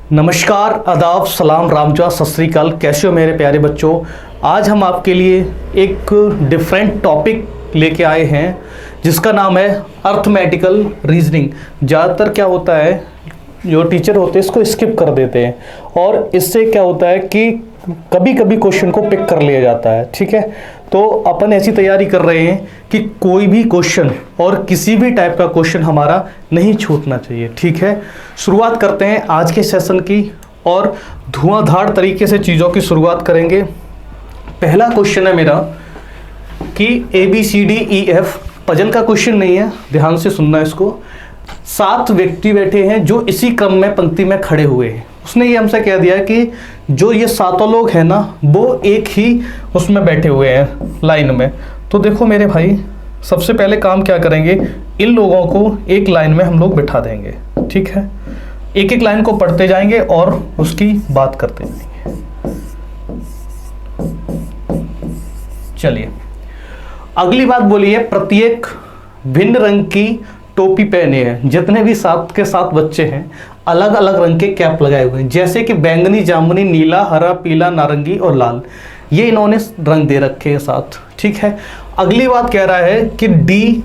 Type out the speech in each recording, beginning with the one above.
नमस्कार, आदाब, सलाम, रामजा, सत श्री अकाल। कैसे हो मेरे प्यारे बच्चों। आज हम आपके लिए एक डिफरेंट टॉपिक लेके आए हैं जिसका नाम है अर्थमेटिकल रीजनिंग। ज़्यादातर क्या होता है, जो टीचर होते हैं इसको स्किप कर देते हैं और इससे क्या होता है कि कभी कभी क्वेश्चन को पिक कर लिया जाता है। ठीक है, तो अपन ऐसी तैयारी कर रहे हैं कि कोई भी क्वेश्चन और किसी भी टाइप का क्वेश्चन हमारा नहीं छूटना चाहिए। ठीक है, शुरुआत करते हैं आज के सेशन की और धुआंधार तरीके से चीज़ों की शुरुआत करेंगे। पहला क्वेश्चन है मेरा कि ABCDEF पजल का क्वेश्चन नहीं है, ध्यान से सुनना इसको। 7 व्यक्ति बैठे हैं जो इसी क्रम में पंक्ति में खड़े हुए हैं। उसने ये हमसे कह दिया कि जो ये 7 लोग हैं ना वो एक ही उसमें बैठे हुए हैं लाइन में। तो देखो मेरे भाई, सबसे पहले काम क्या करेंगे, इन लोगों को एक लाइन में हम लोग बिठा देंगे। ठीक है, एक एक लाइन को पढ़ते जाएंगे और उसकी बात करते जाएंगे। चलिए, अगली बात बोलिए, प्रत्येक भिन्न रंग की टोपी पहने हैं। जितने भी 7 के 7 बच्चे हैं अलग अलग रंग के कैप लगाए हुए हैं, जैसे कि बैंगनी, जामुनी, नीला, हरा, पीला, नारंगी और लाल। ये इन्होंने रंग दे रखे हैं 7। ठीक है, अगली बात कह रहा है कि D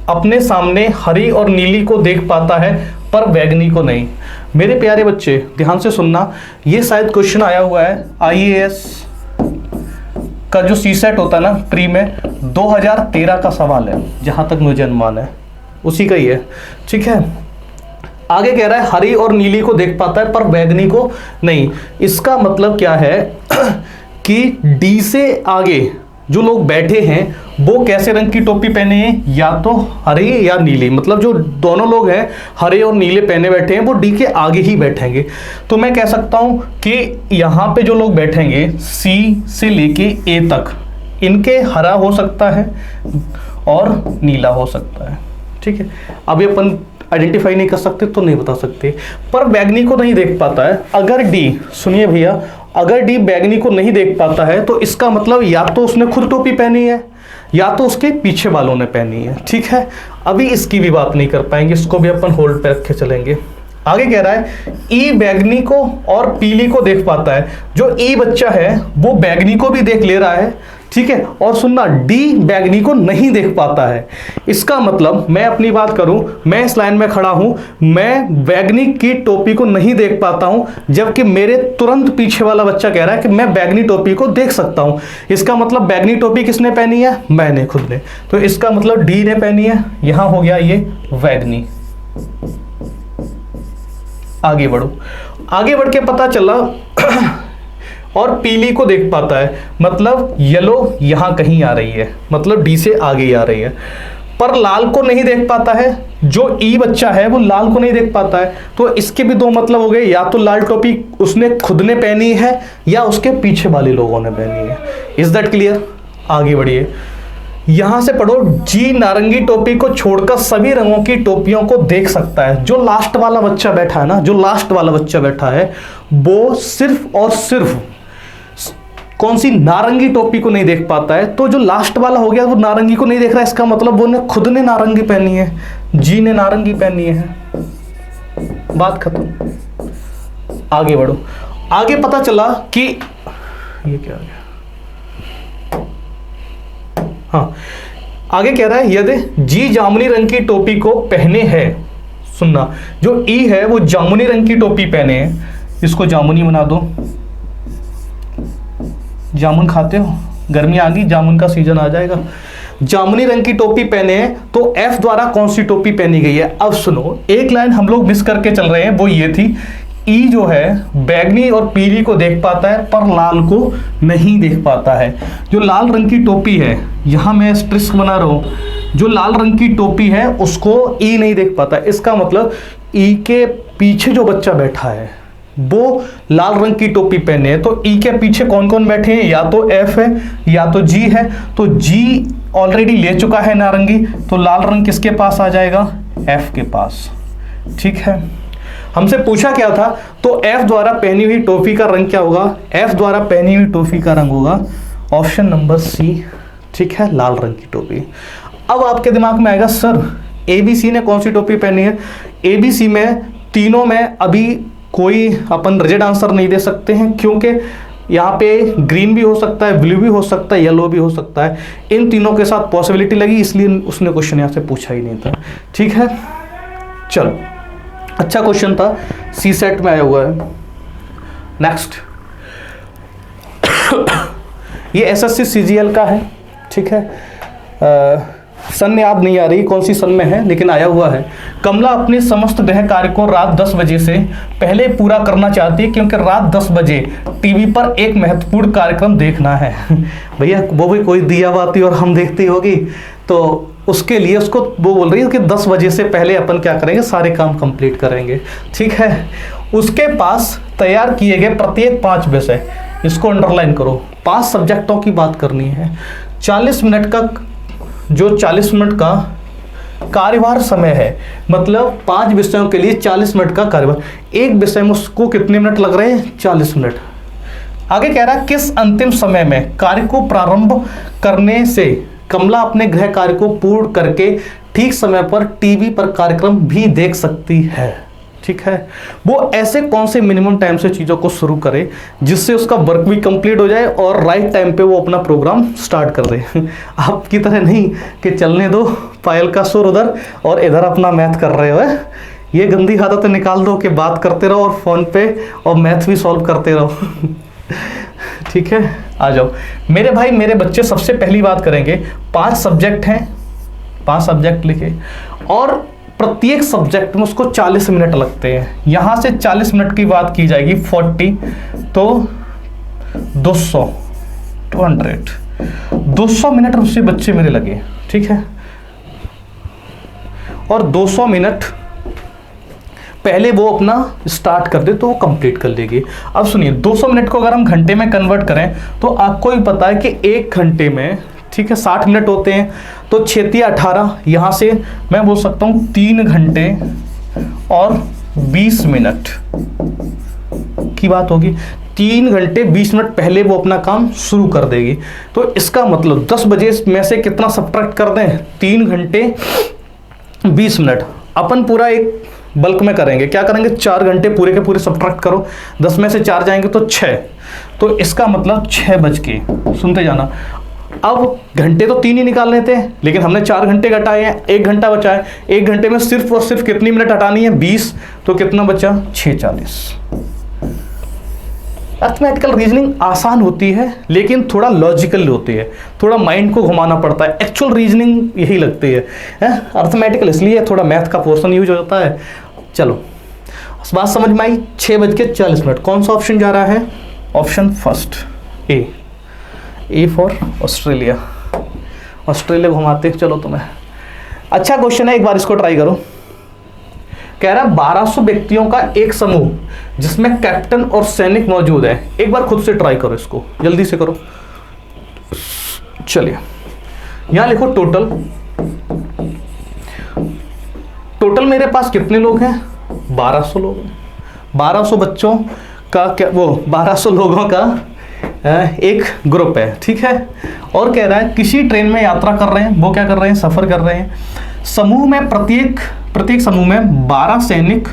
अपने सामने हरी और नीली को देख पाता है पर बैंगनी को नहीं। मेरे प्यारे बच्चे ध्यान से सुनना, ये शायद क्वेश्चन आया हुआ है IAS का जो CSET होता है ना प्री में, 2013 का सवाल है, जहां तक मुझे अनुमान है उसी का ही है। ठीक है, आगे कह रहा है हरी और नीली को देख पाता है पर बैंगनी को नहीं। इसका मतलब क्या है कि D से आगे जो लोग बैठे हैं वो कैसे रंग की टोपी पहने हैं, या तो हरी या नीली। मतलब जो दोनों लोग हैं हरे और नीले पहने बैठे हैं वो D के आगे ही बैठेंगे। तो मैं कह सकता हूं कि यहाँ पे जो लोग बैठेंगे C से लेके A तक, इनके हरा हो सकता है और नीला हो सकता है। ठीक है, अभी अपन आइडेंटिफाई नहीं कर सकते तो नहीं बता सकते, पर बैगनी को नहीं देख पाता है। अगर D, सुनिए भैया, अगर D बैगनी को नहीं देख पाता है तो इसका मतलब या तो उसने खुद टोपी पहनी है या तो उसके पीछे वालों ने पहनी है। ठीक है, अभी इसकी भी बात नहीं कर पाएंगे, इसको भी अपन होल्ड पे रखे चलेंगे। आगे कह रहा है E बैगनी को और पीली को देख पाता है। जो E बच्चा है वो बैगनी को भी देख ले रहा है। ठीक है, और सुनना, D बैगनी को नहीं देख पाता है। इसका मतलब मैं अपनी बात करूं, मैं इस लाइन में खड़ा हूं, मैं बैगनी की टोपी को नहीं देख पाता हूं, जबकि मेरे तुरंत पीछे वाला बच्चा कह रहा है कि मैं बैगनी टोपी को देख सकता हूं। इसका मतलब बैगनी टोपी किसने पहनी है, मैंने, खुद ने। तो इसका मतलब D ने पहनी है। यहां हो गया ये बैगनी। आगे बढ़ो, आगे बढ़ के पता चला और पीली को देख पाता है, मतलब येलो यहां कहीं आ रही है, मतलब D से आगे आ रही है, पर लाल को नहीं देख पाता है। जो E बच्चा है वो लाल को नहीं देख पाता है। तो इसके भी 2 मतलब हो गए, या तो लाल टोपी उसने खुद ने पहनी है या उसके पीछे वाले लोगों ने पहनी है। Is that clear? आगे बढ़िए, यहां से पढ़ो, G नारंगी टोपी को छोड़कर सभी रंगों की टोपियों को देख सकता है। जो लास्ट वाला बच्चा बैठा है ना, जो लास्ट वाला बच्चा बैठा है वो सिर्फ और सिर्फ कौन सी, नारंगी टोपी को नहीं देख पाता है। तो जो लास्ट वाला हो गया वो नारंगी को नहीं देख रहा है, इसका मतलब वो ने खुद ने नारंगी पहनी है, G ने नारंगी पहनी है। बात खत्म। आगे बढ़ो, आगे पता चला कि ये क्या आ गया, हाँ, आगे कह रहा है यदि G जामुनी रंग की टोपी को पहने है, सुनना, जो E है वो जामुनी रंग की टोपी पहने हैं, इसको जामुनी बना दो। जामुन खाते हो, गर्मी आ गई, जामुन का सीजन आ जाएगा। जामुनी रंग की टोपी पहने हैं, तो F द्वारा कौन सी टोपी पहनी गई है। अब सुनो, एक लाइन हम लोग मिस करके चल रहे हैं, वो ये थी, E जो है बैगनी और पीली को देख पाता है पर लाल को नहीं देख पाता है। जो लाल रंग की टोपी है, यहां मैं स्ट्रिक्स बना रहा हूं, जो लाल रंग की टोपी है उसको E नहीं देख पाता। इसका मतलब E के पीछे जो बच्चा बैठा है वो लाल रंग की टोपी पहने हैं। तो E के पीछे कौन कौन बैठे हैं, या तो F है या तो G है। तो G ऑलरेडी ले चुका है नारंगी, तो लाल रंग किसके पास आ जाएगा, F के पास। ठीक है, हमसे पूछा क्या था, तो F द्वारा पहनी हुई टोपी का रंग क्या होगा, F द्वारा पहनी हुई टोपी का रंग होगा ऑप्शन नंबर C। ठीक है, लाल रंग की टोपी। अब आपके दिमाग में आएगा सर ABC ने कौन सी टोपी पहनी है। ABC में तीनों में अभी कोई अपन रिजिड आंसर नहीं दे सकते हैं, क्योंकि यहाँ पे ग्रीन भी हो सकता है, ब्लू भी हो सकता है, येलो भी हो सकता है। इन तीनों के साथ पॉसिबिलिटी लगी, इसलिए उसने क्वेश्चन यहाँ से पूछा ही नहीं था। ठीक है, चलो, अच्छा क्वेश्चन था, सी सेट में आया हुआ है। नेक्स्ट, ये एसएससी सीजीएल का है। ठीक है, सन याद नहीं आ रही कौन सी सन में है, लेकिन आया हुआ है। कमला अपने समस्त गृह कार्य को रात 10 बजे से पहले पूरा करना चाहती है, क्योंकि रात 10 बजे टीवी पर एक महत्वपूर्ण कार्यक्रम देखना है। भैया वो भी कोई दिया बाती और हम देखती होगी, तो उसके लिए उसको वो बोल रही है कि 10 बजे से पहले अपन क्या करेंगे, सारे काम कंप्लीट करेंगे। ठीक है, उसके पास तैयार किए गए प्रत्येक 5 विषय, इसको अंडरलाइन करो, 5 सब्जेक्टों की बात करनी है। 40 मिनट का, जो 40 मिनट का कार्यभार समय है, मतलब 5 विषयों के लिए 40 मिनट का कार्यभार, एक विषय में उसको कितने मिनट लग रहे हैं, 40 मिनट। आगे कह रहा है, किस अंतिम समय में कार्य को प्रारंभ करने से कमला अपने गृह कार्य को पूर्ण करके ठीक समय पर टीवी पर कार्यक्रम भी देख सकती है। ठीक है, वो ऐसे कौन से मिनिमम टाइम से चीज़ों को शुरू करे जिससे उसका वर्क भी कंप्लीट हो जाए और राइट टाइम पे वो अपना प्रोग्राम स्टार्ट कर दे। आपकी तरह नहीं कि चलने दो पायल का सुर उधर और इधर अपना मैथ कर रहे हो। ये गंदी आदतें निकाल दो कि बात करते रहो और फोन पे और मैथ भी सॉल्व करते रहो। ठीक है, आ जाओ मेरे भाई मेरे बच्चे। सबसे पहली बात करेंगे, 5 सब्जेक्ट हैं, 5 सब्जेक्ट लिखे और प्रत्येक सब्जेक्ट में उसको 40 मिनट लगते हैं। यहाँ से 40 मिनट की बात की जाएगी, 40 तो 200 200 मिनट उससे बच्चे मेरे लगे। ठीक है, और 200 मिनट पहले वो अपना स्टार्ट कर दे तो वो कंप्लीट कर लेगी। अब सुनिए, 200 मिनट को अगर हम घंटे में कन्वर्ट करें तो आपको ही पता है कि 1 घंटे में, ठीक है, 60 मिनट होते हैं, तो 6 × 18, यहाँ से मैं बोल सकता हूँ 3 घंटे और 20 मिनट की बात होगी। 3 घंटे 20 मिनट पहले वो अपना काम शुरू कर देगी। तो इसका मतलब 10 बजे में से कितना सब्ट्रैक्ट कर दें, 3 घंटे 20 मिनट। अपन पूरा एक बल्क में करेंगे, क्या करेंगे, 4 घंटे पूरे के पूरे सब्ट्रैक्ट करो, 10 में से 4 जाएंगे तो 6, तो इसका मतलब 6 बज के, सुनते जाना। अब घंटे तो 3 ही निकालने थे, लेकिन हमने 4 घंटे घटाए हैं, 1 घंटा बचा है। 1 घंटे में सिर्फ और सिर्फ कितनी मिनट हटानी है, 20, तो कितना बचा, 6:40। अर्थमेटिकल रीजनिंग आसान होती है लेकिन थोड़ा लॉजिकल होती है, थोड़ा माइंड को घुमाना पड़ता है। एक्चुअल रीजनिंग यही लगती है, अर्थमेटिकल इसलिए थोड़ा मैथ का पोर्शन यूज होता है। चलो बात समझ में आई। 6:40। कौन सा ऑप्शन जा रहा है, option first, A for Australia. Australia घुमाते चलो तुम्हें। अच्छा क्वेश्चन है, एक बार इसको ट्राई करो। कह रहा है 1200 व्यक्तियों का एक समूह जिसमें कैप्टन और सैनिक मौजूद है। एक बार खुद से ट्राई करो, इसको जल्दी से करो। चलिए यहां लिखो टोटल मेरे पास कितने लोग हैं, 1200 लोग हैं। 1200 बच्चों का क्या, वो 1200 लोगों का एक ग्रुप है। ठीक है, और कह रहा है किसी ट्रेन में यात्रा कर रहे हैं, वो क्या कर रहे हैं, सफर कर रहे हैं। समूह में प्रत्येक समूह में 12 सैनिक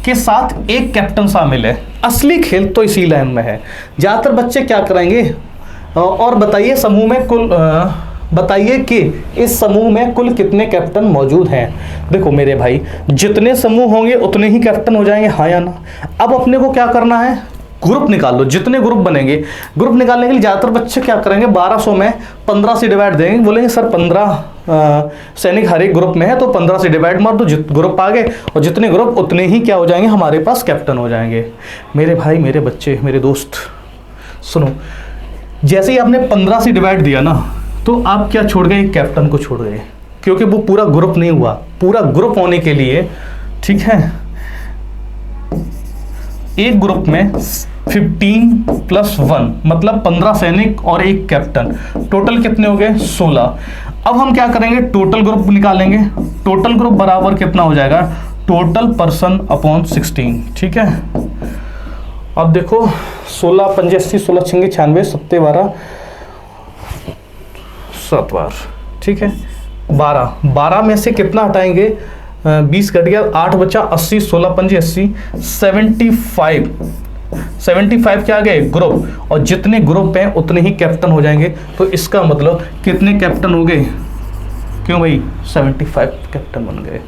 के साथ एक कैप्टन शामिल है। असली खेल तो इसी लाइन में है। ज्यादातर बच्चे क्या करेंगे, और बताइए समूह में कुल, बताइए कि इस समूह में कुल कितने कैप्टन मौजूद हैं। देखो मेरे भाई, जितने समूह होंगे उतने ही कैप्टन हो जाएंगे, हाँ या ना। अब अपने को क्या करना है, ग्रुप निकाल लो, जितने ग्रुप बनेंगे। ग्रुप निकालने के लिए ज़्यादातर बच्चे क्या करेंगे, 1200 में 15 से डिवाइड देंगे, बोलेंगे सर 15 सैनिक हर एक ग्रुप में है, तो 15 से डिवाइड मार दो, ग्रुप आ गए, और जितने ग्रुप उतने ही क्या हो जाएंगे, हमारे पास कैप्टन हो जाएंगे। मेरे भाई, मेरे बच्चे, मेरे दोस्त, सुनो, जैसे ही आपने 15 से डिवाइड दिया ना, तो आप क्या छोड़ गए, कैप्टन को छोड़ गए, क्योंकि वो पूरा ग्रुप नहीं हुआ। पूरा ग्रुप होने के लिए, ठीक है, एक ग्रुप में 15 + 1 मतलब 15 सैनिक और एक कैप्टन, टोटल कितने हो गए, 16। अब हम क्या करेंगे, टोटल ग्रुप निकालेंगे। टोटल ग्रुप बराबर कितना हो जाएगा, टोटल पर्सन अपॉन 16। ठीक है, अब देखो 16 × 5 = 80, 16 × 6 = 96, 7 × 12 7 बार, ठीक है, 12 में से कितना हटाएंगे, 20 घट गया, 8 बचा, 80, 16 पंजे 80, 75 क्या आ गए ग्रुप, और जितने ग्रुप हैं उतने ही कैप्टन हो जाएंगे। तो इसका मतलब कितने कैप्टन हो गए, क्यों भाई 75 कैप्टन बन गए।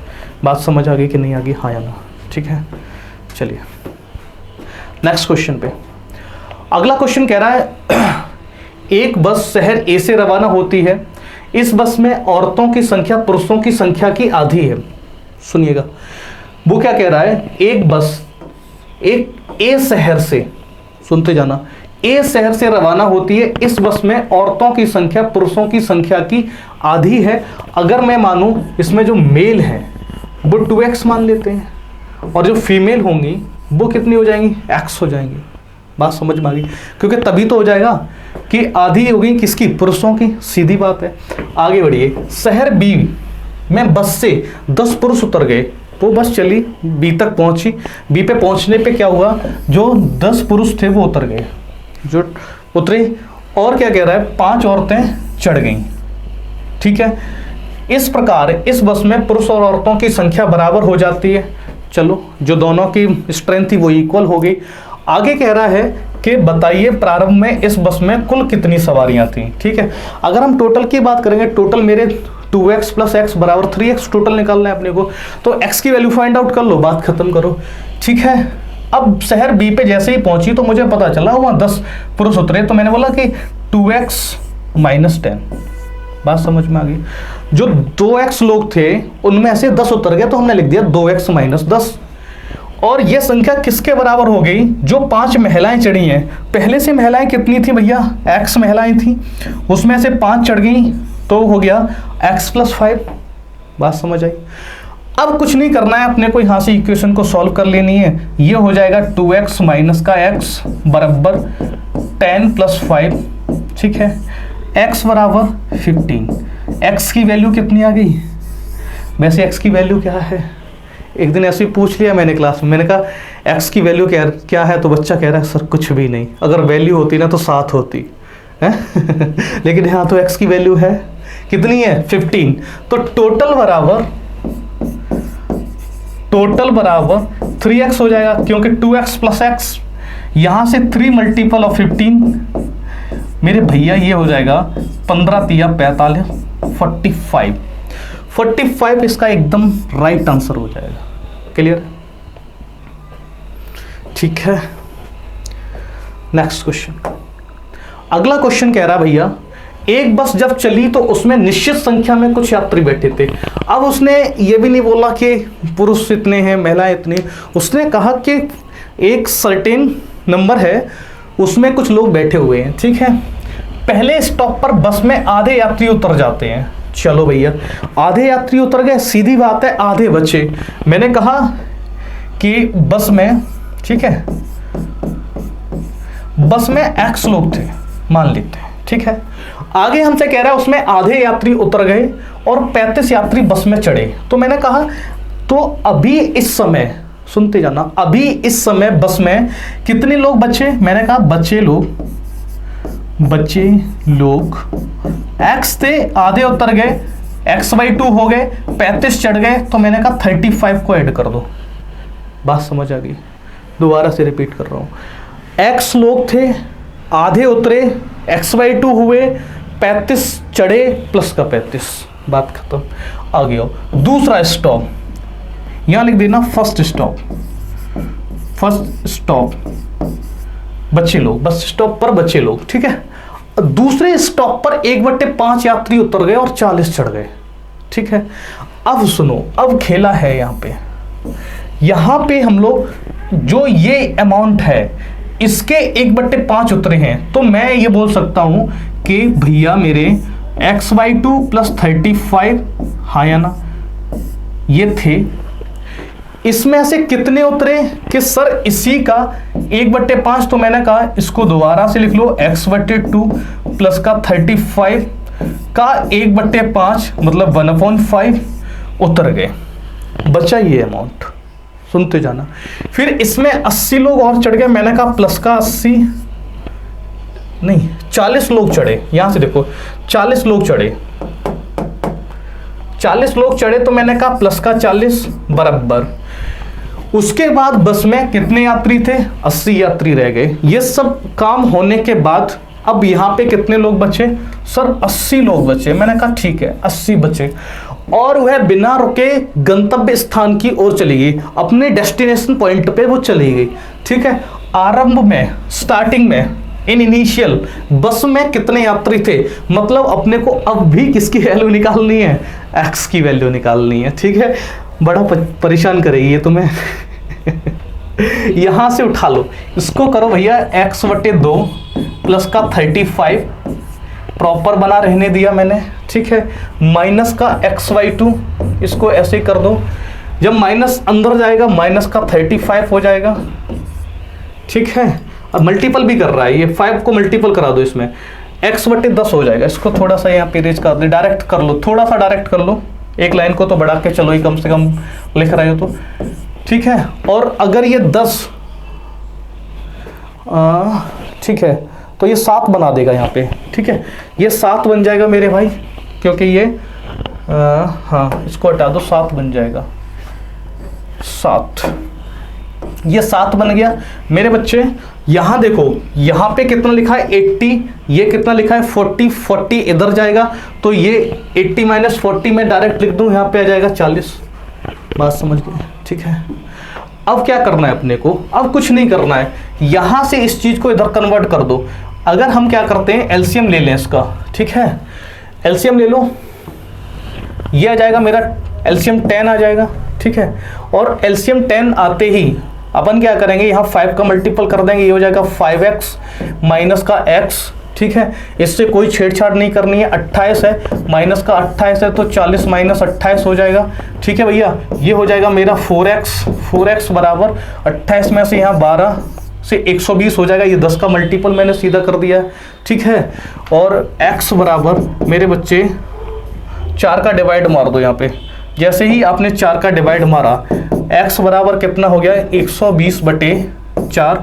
बात समझ आ गई कि नहीं आ गई, हाँ या ना? ठीक है, चलिए नेक्स्ट क्वेश्चन पे। अगला क्वेश्चन कह रहा है एक बस शहर ए से रवाना होती है, इस बस में औरतों की संख्या पुरुषों की संख्या की आधी है। सुनिएगा, वो क्या कह रहा है, एक बस एक ए शहर से, सुनते जाना, ए शहर से रवाना होती है, इस बस में औरतों की संख्या पुरुषों की संख्या की आधी है। अगर मैं मानूं इसमें जो मेल है वो 2x मान लेते हैं, और जो फीमेल होंगी वो कितनी हो जाएंगी, x हो जाएंगी। बात समझ में आ गई, क्योंकि तभी तो हो जाएगा कि आधी होगी किसकी, पुरुषों की, सीधी बात है। आगे बढ़िए, शहर बी में बस से 10 पुरुष उतर गए, वो बस चली बी तक पहुंची, बी पे पहुंचने पे क्या हुआ, जो 10 पुरुष थे वो उतर गए, जो उतरे, और क्या कह रहा है 5 औरतें चढ़ गईं। ठीक है, इस प्रकार इस बस में पुरुष और औरतों की संख्या बराबर हो जाती है। चलो, जो दोनों की स्ट्रेंथ थी वो इक्वल हो गई। आगे कह रहा है कि बताइए प्रारंभ में इस बस में कुल कितनी सवारियां थी। ठीक है, अगर हम टोटल की बात करेंगे, टोटल मेरे 2x + x बराबर 3x टोटल निकालना है अपने को, तो x की वैल्यू फाइंड आउट कर लो, बात खत्म करो। ठीक है, अब शहर बी पे जैसे ही पहुंची तो मुझे पता चला वहां 10 पुरुष उतरे, तो मैंने बोला कि 2x - 10। बात समझ में आ गई। जो 2x लोग थे उनमें से 10 उतर गए, तो हमने लिख दिया 2x - 10। और ये संख्या किसके बराबर हो गई, जो 5 महिलाएं चढ़ी हैं। पहले से महिलाएं कितनी थी भैया, x महिलाएं थी, उसमें से 5 चढ़ गई तो हो गया x + 5। बात समझ आई। अब कुछ नहीं करना है अपने को, यहाँ से इक्वेशन को सॉल्व कर लेनी है। ये हो जाएगा 2x - का x बराबर 10 + 5। ठीक है, x बराबर 15। x की वैल्यू कितनी आ गई, वैसे x की वैल्यू क्या है, एक दिन ऐसे ही पूछ लिया मैंने क्लास में, मैंने कहा x की वैल्यू क्या है, तो बच्चा कह रहा है सर कुछ भी नहीं, अगर वैल्यू होती ना तो 7 होती है लेकिन यहाँ तो x की वैल्यू है कितनी है, 15। तो टोटल बराबर 3x हो जाएगा, क्योंकि 2x + x, यहाँ से 3 मल्टीपल ऑफ 15 मेरे भैया ये हो जाएगा 15 × 45 45 इसका एकदम राइट आंसर हो जाएगा। क्लियर, ठीक है। नेक्स्ट क्वेश्चन, अगला क्वेश्चन कह रहा है भैया एक बस जब चली तो उसमें निश्चित संख्या में कुछ यात्री बैठे थे। अब उसने ये भी नहीं बोला कि पुरुष इतने हैं महिलाएं इतनी, उसने कहा कि एक सर्टेन नंबर है उसमें कुछ लोग बैठे हुए हैं। ठीक है, पहले स्टॉप पर बस में आधे यात्री उतर जाते हैं। चलो भैया, आधे यात्री उतर गए, सीधी बात है आधे बचे। मैंने कहा कि बस में, ठीक है, बस में x लोग थे मान लेते हैं। ठीक है, आगे हमसे कह रहा है उसमें आधे यात्री उतर गए और 35 यात्री बस में चढ़े। तो मैंने कहा तो अभी इस समय, सुनते जाना, अभी इस समय बस में कितने लोग बचे, मैंने कहा बच्चे लोग x थे, आधे उतर गए, x/2 हो गए, 35 चढ़ गए, तो मैंने कहा 35 को ऐड कर दो। बात समझ आ गई, दोबारा से रिपीट कर रहा हूं, x लोग थे, आधे उतरे, x/2 हुए, 35 चढ़े प्लस का 35, बात खत्म। आ गया दूसरा स्टॉप, यहां लिख देना फर्स्ट स्टॉप बच्चे लोग, बस स्टॉप पर बच्चे लोग। ठीक है, दूसरे स्टॉप पर 1/5 यात्री उतर गए और 40 चढ़ गए। ठीक है, अब सुनो, अब खेला है यहाँ पे हम लोग जो ये अमाउंट है इसके 1/5 उतरे हैं, तो मैं ये बोल सकता हूं कि भैया मेरे x/2 + 35, हाँ या ना, ये थे। इसमें से कितने उतरे कि सर इसी का 1/5, तो मैंने कहा इसको दोबारा से लिख लो, x/2 प्लस का 35 का 1/5 मतलब 1/5 उतर गए, बचा ये अमाउंट। सुनते जाना, फिर इसमें 80 लोग और चढ़ गए, मैंने कहा प्लस का 80 नहीं 40 लोग चढ़े, यहां से देखो 40 लोग चढ़े, 40 लोग चढ़े तो मैंने कहा प्लस का 40 बराबर। उसके बाद बस में कितने यात्री थे? 80 यात्री रह गए। ये सब काम होने के बाद अब यहाँ पे कितने लोग बचे? सर 80 लोग बचे। मैंने कहा ठीक है 80 बचे, और वह बिना रुके गंतव्य स्थान की ओर चली गई, अपने डेस्टिनेशन पॉइंट पे वो चली गई। ठीक है, आरंभ में, स्टार्टिंग में, इन इनिशियल बस में कितने यात्री थे? मतलब अपने को अब भी किसकी वैल्यू निकालनी है? एक्स की वैल्यू निकालनी है। ठीक है, बड़ा परेशान करेगी ये तुम्हें। यहां से उठा लो, इसको करो भैया x/2 प्लस का 35 प्रॉपर बना रहने दिया मैंने। ठीक है, माइनस का x/2, इसको ऐसे ही कर दो। जब माइनस अंदर जाएगा माइनस का 35 हो जाएगा। ठीक है, अब मल्टीपल भी कर रहा है ये, 5 को मल्टीपल करा दो इसमें, x/10 हो जाएगा। इसको थोड़ा सा यहाँ पे रेज कर दे, डायरेक्ट कर लो, थोड़ा सा डायरेक्ट कर लो, एक लाइन को तो बढ़ा के चलो ही, कम से कम लिख रहे हो तो। ठीक है, और अगर ये 10 ठीक है तो ये 7 बना देगा यहाँ पे। ठीक है, ये 7 बन जाएगा मेरे भाई, क्योंकि ये हाँ इसको हटा दो, 7 बन जाएगा, 7, ये 7 बन गया मेरे बच्चे। यहां देखो, यहां पे कितना लिखा है 80, ये कितना लिखा है 40, 40 इधर जाएगा तो ये 80 माइनस 40 में डायरेक्ट लिख दूं, यहां पे आ जाएगा 40। बात समझ गए? ठीक है, अब क्या करना है अपने को? अब कुछ नहीं करना है, यहां से इस चीज को इधर कन्वर्ट कर दो। अगर हम क्या करते हैं, एलसीएम ले लें इसका। ठीक है, एलसीएम ले लो, ये आ जाएगा मेरा एलसीएम 10 आ जाएगा। ठीक है, और एलसीएम 10 आते ही अपन क्या करेंगे, यहाँ 5 का मल्टीपल कर देंगे, ये हो जाएगा 5x माइनस का x। ठीक है, इससे कोई छेड़छाड़ नहीं करनी है। 28 है, माइनस का 28 है तो 40 माइनस 28 हो जाएगा। ठीक है भैया, ये हो जाएगा मेरा 4x बराबर 28 में से यहाँ 12 से 120 हो जाएगा। ये 10 का मल्टीपल मैंने सीधा कर दिया है। ठीक है, और x बराबर मेरे बच्चे 4 का डिवाइड मार दो यहाँ पे। जैसे ही आपने 4 का डिवाइड मारा, x बराबर कितना हो गया 120/4,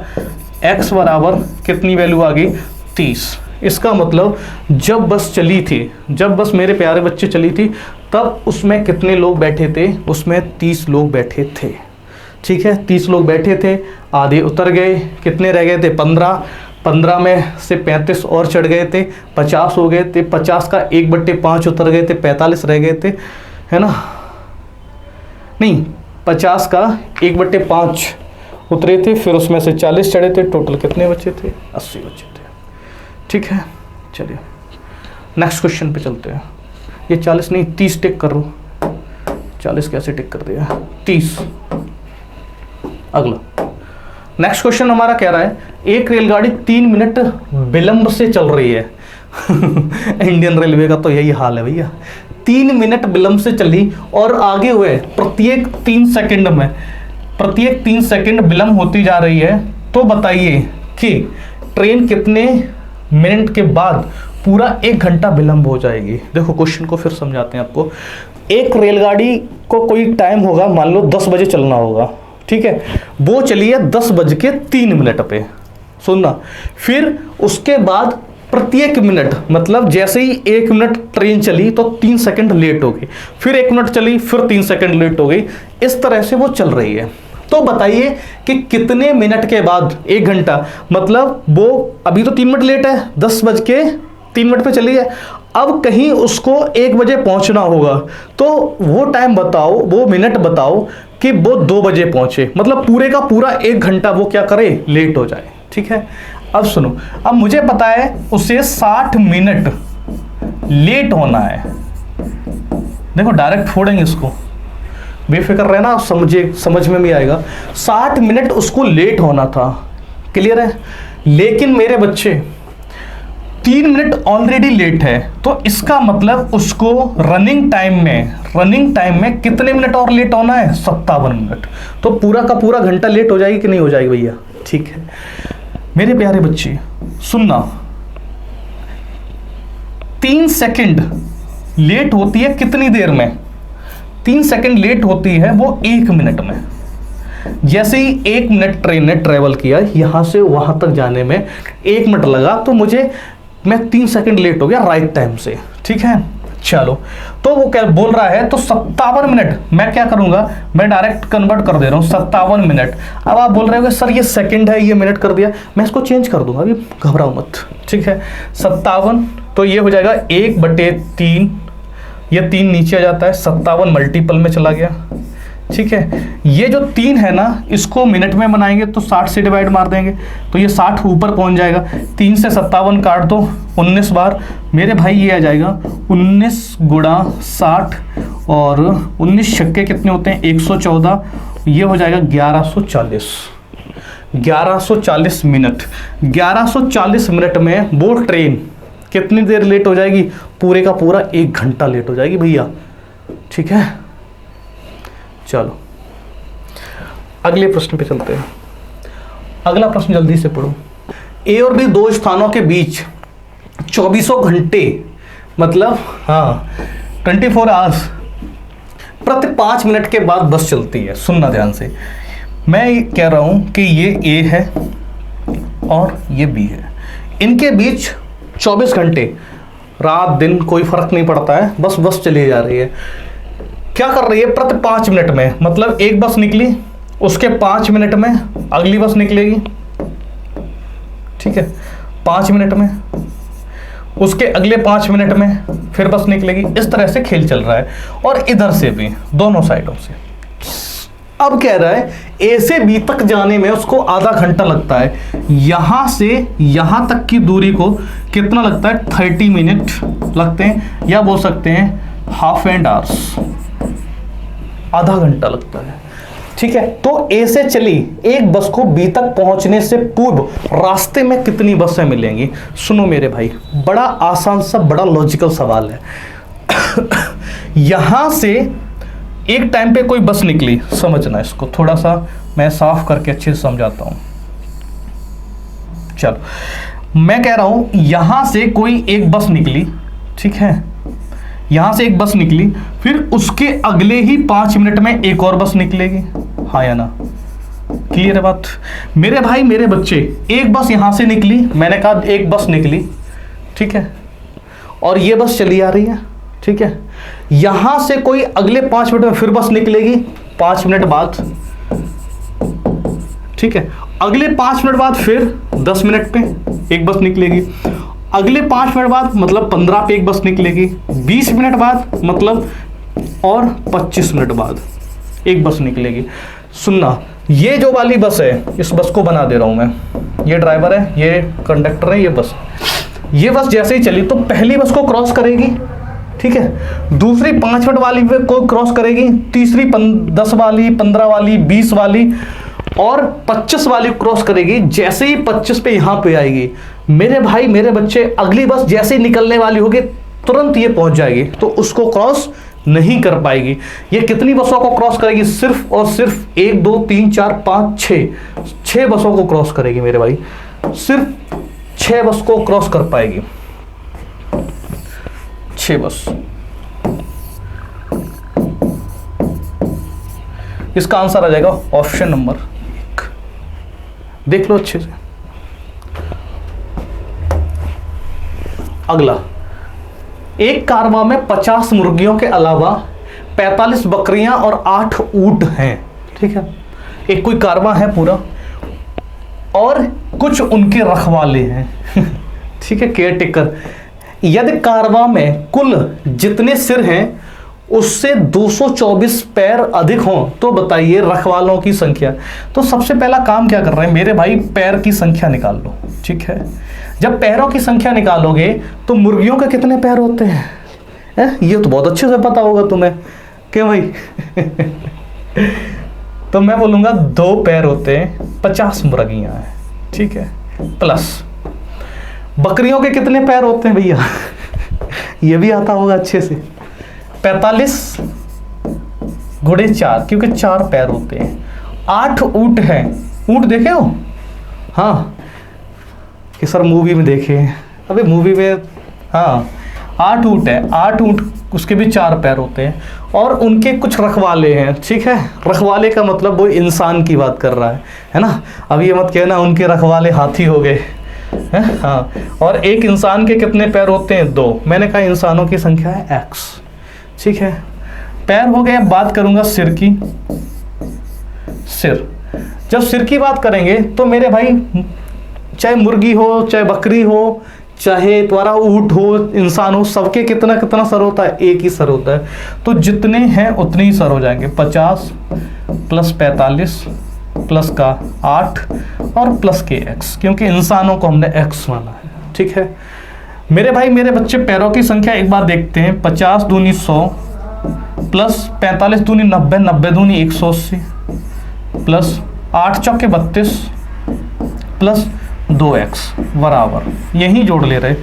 x बराबर कितनी वैल्यू आ गई 30। इसका मतलब जब बस चली थी, जब बस मेरे प्यारे बच्चे चली थी, तब उसमें कितने लोग बैठे थे? उसमें 30 लोग बैठे थे। ठीक है, 30 लोग बैठे थे, आधे उतर गए, कितने रह गए थे 15, 15 में से 35 और चढ़ गए थे, 50 हो गए थे, 50 का 1/5 उतर गए थे, 45 रह गए थे, है ना? नहीं, 50 का 1/5 उतरे थे, फिर उसमें से 40 चढ़े थे, टोटल कितने बचे थे? 80 बचे थे। ठीक है, चलिए नेक्स्ट क्वेश्चन पे चलते हैं। ये 40 नहीं 30 टिक करो, 40 कैसे टिक कर दिया? 30। अगला नेक्स्ट क्वेश्चन हमारा कह रहा है, एक रेलगाड़ी 3 मिनट विलंब से चल रही है। इंडियन रेलवे का तो यही हाल है भैया, 3 मिनट विलंब से चली और आगे हुए प्रत्येक 3 सेकंड में, प्रत्येक 3 सेकंड विलंब होती जा रही है। तो बताइए कि ट्रेन कितने मिनट के बाद पूरा 1 घंटा विलंब हो जाएगी? देखो क्वेश्चन को फिर समझाते हैं आपको। एक रेलगाड़ी को कोई टाइम होगा, मान लो 10 बजे चलना होगा। ठीक है, वो चली है 10:03 पे, सुनना। फिर उसके बाद प्रत्येक मिनट, मतलब जैसे ही 1 मिनट ट्रेन चली तो 3 सेकंड लेट हो गई, फिर 1 मिनट चली फिर 3 सेकंड लेट हो गई, इस तरह से वो चल रही है। तो बताइए कि कितने मिनट के बाद 1 घंटा, मतलब वो अभी तो 3 मिनट लेट है, 10:03 पे चली है, अब कहीं उसको 1 बजे पहुंचना होगा, तो वो टाइम बताओ, वो मिनट बताओ कि वो 2 बजे पहुंचे, मतलब पूरे का पूरा 1 घंटा वो क्या करे, लेट हो जाए। ठीक है, अब सुनो, अब मुझे पता है उसे 60 मिनट लेट होना है। देखो डायरेक्ट फोड़ेंगे इसको, बेफिक्र रहना, समझ में भी आएगा। 60 मिनट उसको लेट होना था, क्लियर है? लेकिन मेरे बच्चे 3 मिनट ऑलरेडी लेट है, तो इसका मतलब उसको रनिंग टाइम में कितने मिनट और लेट होना है? 57 मिनट। तो पूरा का पूरा घंटा लेट हो जाएगी कि नहीं हो जाएगी भैया? ठीक है मेरे प्यारे बच्चे, सुनना, 3 सेकंड लेट होती है कितनी देर में? 3 सेकंड लेट होती है वो 1 मिनट में। जैसे ही 1 मिनट ट्रेन ने ट्रेवल किया, यहां से वहां तक जाने में 1 मिनट लगा, तो मैं 3 सेकंड लेट हो गया राइट टाइम से। ठीक है, चलो, तो वो क्या बोल रहा है, तो 57 मिनट, मैं क्या करूंगा, मैं डायरेक्ट कन्वर्ट कर दे रहा हूँ 57 मिनट। अब आप बोल रहे हो सर ये सेकंड है, ये मिनट कर दिया, मैं इसको चेंज कर दूंगा, अभी घबराओ मत, ठीक है। 57 तो ये हो जाएगा 1/3, ये 3 नीचे आ जाता है, 57 मल्टीपल में चला गया, ठीक है। ये जो 3 है ना, इसको मिनट में बनाएंगे तो 60 से डिवाइड मार देंगे तो ये 60 ऊपर पहुंच जाएगा। 3 से 57 काट दो 19 बार, मेरे भाई ये आ जाएगा 19 गुणा 60 और 19 छक्के कितने होते हैं 114, ये हो जाएगा 1140 मिनट। 1140 मिनट में वो ट्रेन कितनी देर लेट हो जाएगी, पूरे का पूरा 1 घंटा लेट हो जाएगी भैया, ठीक है। चलो अगले प्रश्न पे चलते हैं। अगला प्रश्न जल्दी से पढ़ो। ए और बी 2 स्थानों के बीच 24 घंटे मतलब 24 आवर्स प्रति 5 मिनट के बाद बस चलती है। सुनना ध्यान से, मैं कह रहा हूं कि ये ए है और ये बी है, इनके बीच 24 घंटे, रात दिन कोई फर्क नहीं पड़ता है, बस चली जा रही है। क्या कर रही है, प्रति 5 मिनट में, मतलब एक बस निकली, उसके 5 मिनट में अगली बस निकलेगी, ठीक है, 5 मिनट में, उसके अगले 5 मिनट में फिर बस निकलेगी। इस तरह से खेल चल रहा है, और इधर से भी दोनों साइडों से। अब कह रहा है ए से बी तक जाने में उसको आधा घंटा लगता है, यहां से यहां तक की दूरी को कितना लगता है, 30 मिनट लगते हैं, या बोल सकते हैं हाफ एंड आवर्स, आधा घंटा लगता है, ठीक है। तो ए से चली एक बस को बी तक पहुंचने से पूर्व रास्ते में कितनी बसें मिलेंगी। सुनो मेरे भाई, बड़ा आसान सा बड़ा लॉजिकल सवाल है। यहां से एक टाइम पे कोई बस निकली, समझना इसको थोड़ा सा मैं साफ करके अच्छे से समझाता हूं। चलो, मैं कह रहा हूं यहां से कोई एक बस निकली, ठीक है, यहां से एक बस निकली, फिर उसके अगले ही 5 मिनट में एक और बस निकलेगी, हाँ या ना, क्लियर है बात मेरे भाई मेरे बच्चे। एक बस यहां से निकली, मैंने कहा एक बस निकली, ठीक है, और ये बस चली आ रही है, ठीक है। यहां से कोई अगले 5 मिनट में फिर बस निकलेगी 5 मिनट बाद, ठीक है। अगले 5 मिनट बाद फिर 10 मिनट पे एक बस निकलेगी, अगले 5 मिनट बाद मतलब 15 पे एक बस निकलेगी, 20 मिनट बाद मतलब और 25 मिनट बाद एक बस निकलेगी। सुनना, ये जो वाली बस है, इस बस को बना दे रहा हूं मैं, ये ड्राइवर है, ये कंडक्टर है, ये बस जैसे ही चली तो पहली बस को क्रॉस करेगी, ठीक है, दूसरी 5 मिनट वाली को क्रॉस करेगी, तीसरी 10 वाली, 15 वाली, 20 वाली और 25 वाली क्रॉस करेगी। जैसे ही 25 पे यहां पे आएगी, मेरे भाई मेरे बच्चे, अगली बस जैसे ही निकलने वाली होगी तुरंत ये पहुंच जाएगी, तो उसको क्रॉस नहीं कर पाएगी। ये कितनी बसों को क्रॉस करेगी, सिर्फ और सिर्फ 1 2 3 4 5 6 बसों को क्रॉस करेगी मेरे भाई, सिर्फ 6 बस को क्रॉस कर पाएगी, 6 बस। इसका आंसर आ जाएगा ऑप्शन नंबर 1, देख लो अच्छे से। अगला, एक कारवां में 50 मुर्गियों के अलावा 45 बकरियां और 8 ऊंट हैं, ठीक है। एक कोई कारवां है पूरा और कुछ उनके रखवाले हैं, ठीक है, केयर टेकर। यदि कारवां में कुल जितने सिर हैं उससे 224 पैर अधिक हों तो बताइए रखवालों की संख्या। तो सबसे पहला काम क्या कर रहे हैं मेरे भाई, पैर की संख्या निकाल लो, ठीक है। जब पैरों की संख्या निकालोगे तो मुर्गियों के कितने पैर होते हैं, ये तो बहुत अच्छे से पता होगा तुम्हें, क्यों भाई? तो मैं बोलूंगा 2 पैर होते हैं, 50 मुर्गियां हैं, ठीक है, प्लस बकरियों के कितने पैर होते हैं भैया? ये भी आता होगा अच्छे से, 45 गुणे 4, क्योंकि 4 पैर होते हैं। 8 ऊंट हैं, ऊंट देखे हो? हाँ, कि सर मूवी में देखे, अबे मूवी में, हाँ 8 ऊंट है, 8 ऊंट, उसके भी 4 पैर होते हैं और उनके कुछ रखवाले हैं, ठीक है। रखवाले का मतलब वो इंसान की बात कर रहा है ना। अब ये मत कहना उनके रखवाले हाथी हो गए, है, हाँ। और एक इंसान के कितने पैर होते हैं? 2। मैंने कहा इंसानों की संख्या है x, ठीक है। पैर हो गए। अब बात करूंगा सिर की। सिर, जब सिर की बात करेंगे तो मेरे भाई चाहे मुर्गी हो, चाहे बकरी हो, चाहे तुम्हारा ऊंट हो, इंसान हो, सबके कितना कितना सर होता है? एक ही सर होता है। तो जितने हैं उतने ही सर हो जाएंगे। 50 प्लस 45 प्लस का 8 और प्लस के x, क्योंकि इंसानों को हमने x माना है, ठीक है। मेरे भाई मेरे बच्चे पैरों की संख्या एक बार देखते हैं। 50 दूनी 100 प्लस 45 दूनी 90, 90 दूनी 180 प्लस 8 चौके 32 प्लस 2x बराबर, यही जोड़ ले रहे।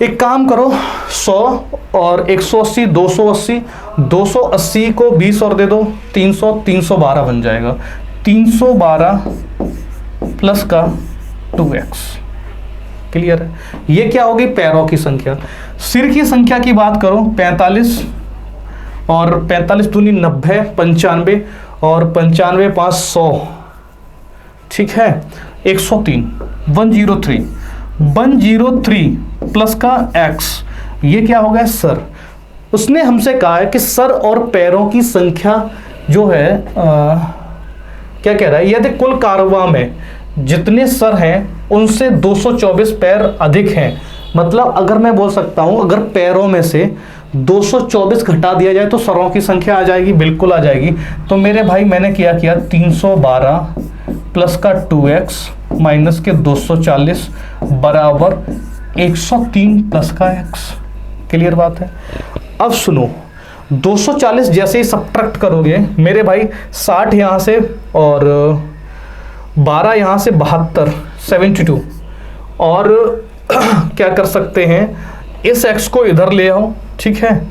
एक काम करो, 100 और 180 280, 280 को 20 और दे दो, 300, 312 बन जाएगा। 312 प्लस का 2x, क्लियर है। ये क्या होगी? पैरों की संख्या। सिर की संख्या की बात करो, 45 और 45 दूनी 90, 95 और 95 5 100, ठीक है। 103, 103, 103 प्लस का x, ये क्या हो गया? सर। उसने हमसे कहा है कि सर और पैरों की संख्या जो है क्या कह रहा है? यदि कुल कारवां में जितने सर हैं उनसे 224 पैर अधिक हैं, मतलब अगर मैं बोल सकता हूं अगर पैरों में से 224 घटा दिया जाए तो सरों की संख्या आ जाएगी, बिल्कुल आ जाएगी। तो मेरे भाई मैंने क्या किया? 312 प्लस का 2x माइनस के 240 बराबर 103 प्लस का x, क्लियर बात है। अब सुनो, 240 जैसे ही सब्ट्रैक्ट करोगे मेरे भाई, 60 यहाँ से और 12 यहाँ से, 72, 72 और क्या कर सकते हैं, इस x को इधर ले आओ, ठीक है।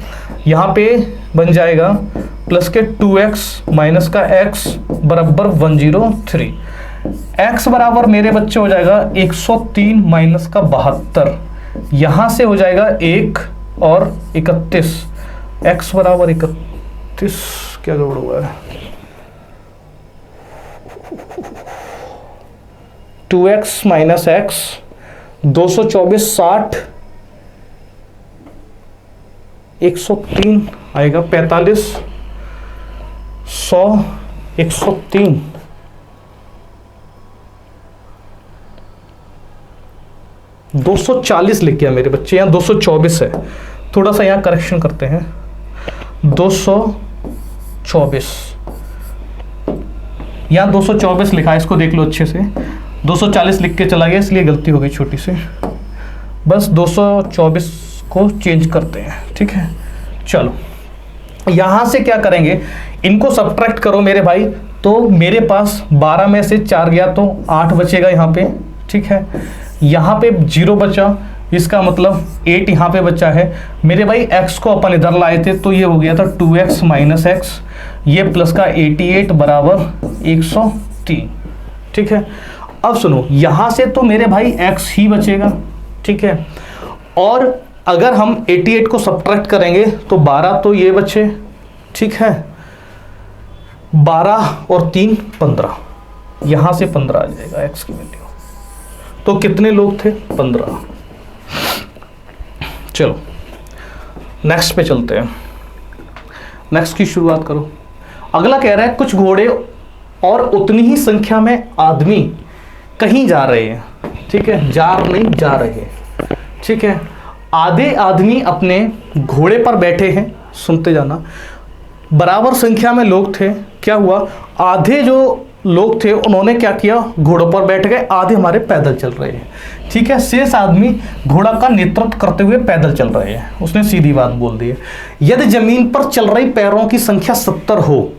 यहाँ पे बन जाएगा प्लस के 2x माइनस का x बराबर 103। x बराबर मेरे बच्चे हो जाएगा 103 माइनस का 72, यहाँ से हो जाएगा 1 और 31, x बराबर 31, क्या गड़बड़ हुआ है? 2x माइनस x, 224 60, 103 आएगा, 45 100 103, $240 लिख गया मेरे बच्चे, यहाँ 224 है। थोड़ा सा यहाँ करेक्शन करते हैं, 224, यहाँ 224 लिखा है, इसको देख लो अच्छे से। 240 लिख के चला गया इसलिए गलती हो गई छोटी सी, बस 224 को चेंज करते हैं, ठीक है। चलो यहां से क्या करेंगे, इनको सब्ट्रैक्ट करो मेरे भाई, तो मेरे पास 12 में से 4 गया तो 8 बचेगा यहाँ पे, ठीक है। यहाँ पे 0 बचा, इसका मतलब 8 यहाँ पे बचा है मेरे भाई। x को अपन इधर लाए थे तो ये हो गया था 2x माइनस x, ये प्लस का 88 बराबर 103, ठीक है। अब सुनो, यहां से तो मेरे भाई x ही बचेगा, ठीक है। और अगर हम 88 को सब्ट्रैक्ट करेंगे तो 12 तो ये बचे, ठीक है। 12 और 3 15, यहां से 15 आ जाएगा x की वैल्यू। तो कितने लोग थे? 15। चलो नेक्स्ट पे चलते हैं, नेक्स्ट की शुरुआत करो। अगला कह रहा है कुछ घोड़े और उतनी ही संख्या में आदमी कहीं जा रहे हैं, ठीक है। नहीं जा रहे, ठीक है। आधे आदमी अपने घोड़े पर बैठे हैं, सुनते जाना। बराबर संख्या में लोग थे, क्या हुआ? आधे जो लोग थे उन्होंने क्या किया? घोड़ों पर बैठ गए, आधे हमारे पैदल चल रहे हैं, ठीक है। शेष आदमी घोड़ा का नेतृत्व करते हुए पैदल चल रहे हैं। उसने सीधी बात बोल दी है। यदि जमीन पर चल रही पैरों की संख्या 70 हो,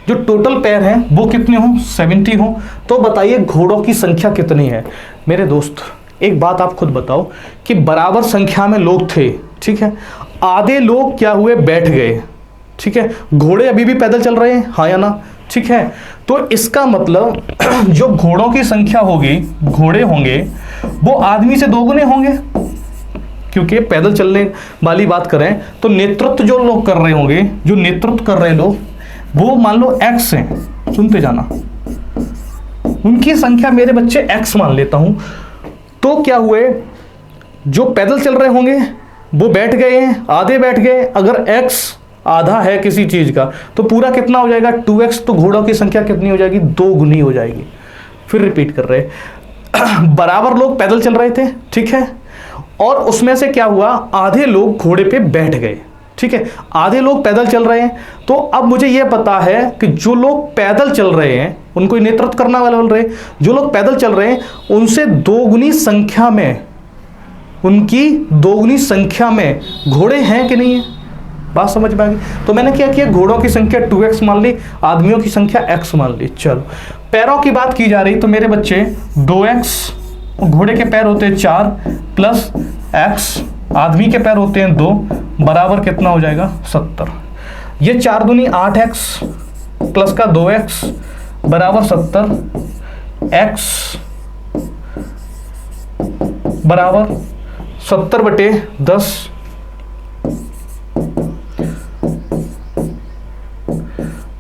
जो टोटल पैर हैं वो कितने हो? 70 हो, तो बताइए घोड़ों की संख्या कितनी है? मेरे दोस्त एक बात आप खुद बताओ कि बराबर संख्या में लोग थे, ठीक है। आधे लोग क्या हुए? बैठ गए, ठीक है। घोड़े अभी भी पैदल चल रहे हैं, हाँ या ना? ठीक है। तो इसका मतलब जो घोड़ों की संख्या होगी, घोड़े होंगे वो आदमी से 2 गुने होंगे, क्योंकि पैदल चलने वाली बात करें तो नेतृत्व जो लोग कर रहे होंगे, जो नेतृत्व कर रहे लोग, वो मान लो x हैं, सुनते जाना। उनकी संख्या मेरे बच्चे x मान लेता हूं। तो क्या हुए, जो पैदल चल रहे होंगे वो बैठ गए हैं, आधे बैठ गए। अगर x आधा है किसी चीज का तो पूरा कितना हो जाएगा 2x, तो घोड़ों की संख्या कितनी हो जाएगी, 2 गुनी हो जाएगी। फिर रिपीट कर रहे बराबर लोग पैदल चल रहे थे, ठीक है, और उसमें से क्या हुआ, आधे लोग घोड़े पे बैठ गए, ठीक है, आधे लोग पैदल चल रहे हैं। तो अब मुझे यह पता है कि जो लोग पैदल चल रहे हैं उनको नेतृत्व करने वाले बोल रहे हैं, जो लोग पैदल चल रहे हैं उनसे 2 गुनी संख्या में, उनकी 2 गुनी संख्या में घोड़े हैं कि नहीं है, बात समझ में आ गई। तो मैंने क्या किया, घोड़ों की संख्या 2x मान ली, आदमियों की संख्या x मान ली। चलो पैरों की बात की जा रही, तो मेरे बच्चे 2x, घोड़े के पैर होते हैं 4 प्लस x, आदमी के पैर होते हैं 2, बराबर कितना हो जाएगा 70। ये 4 दूनी 8x प्लस का 2x बराबर 70, x बराबर 70/10।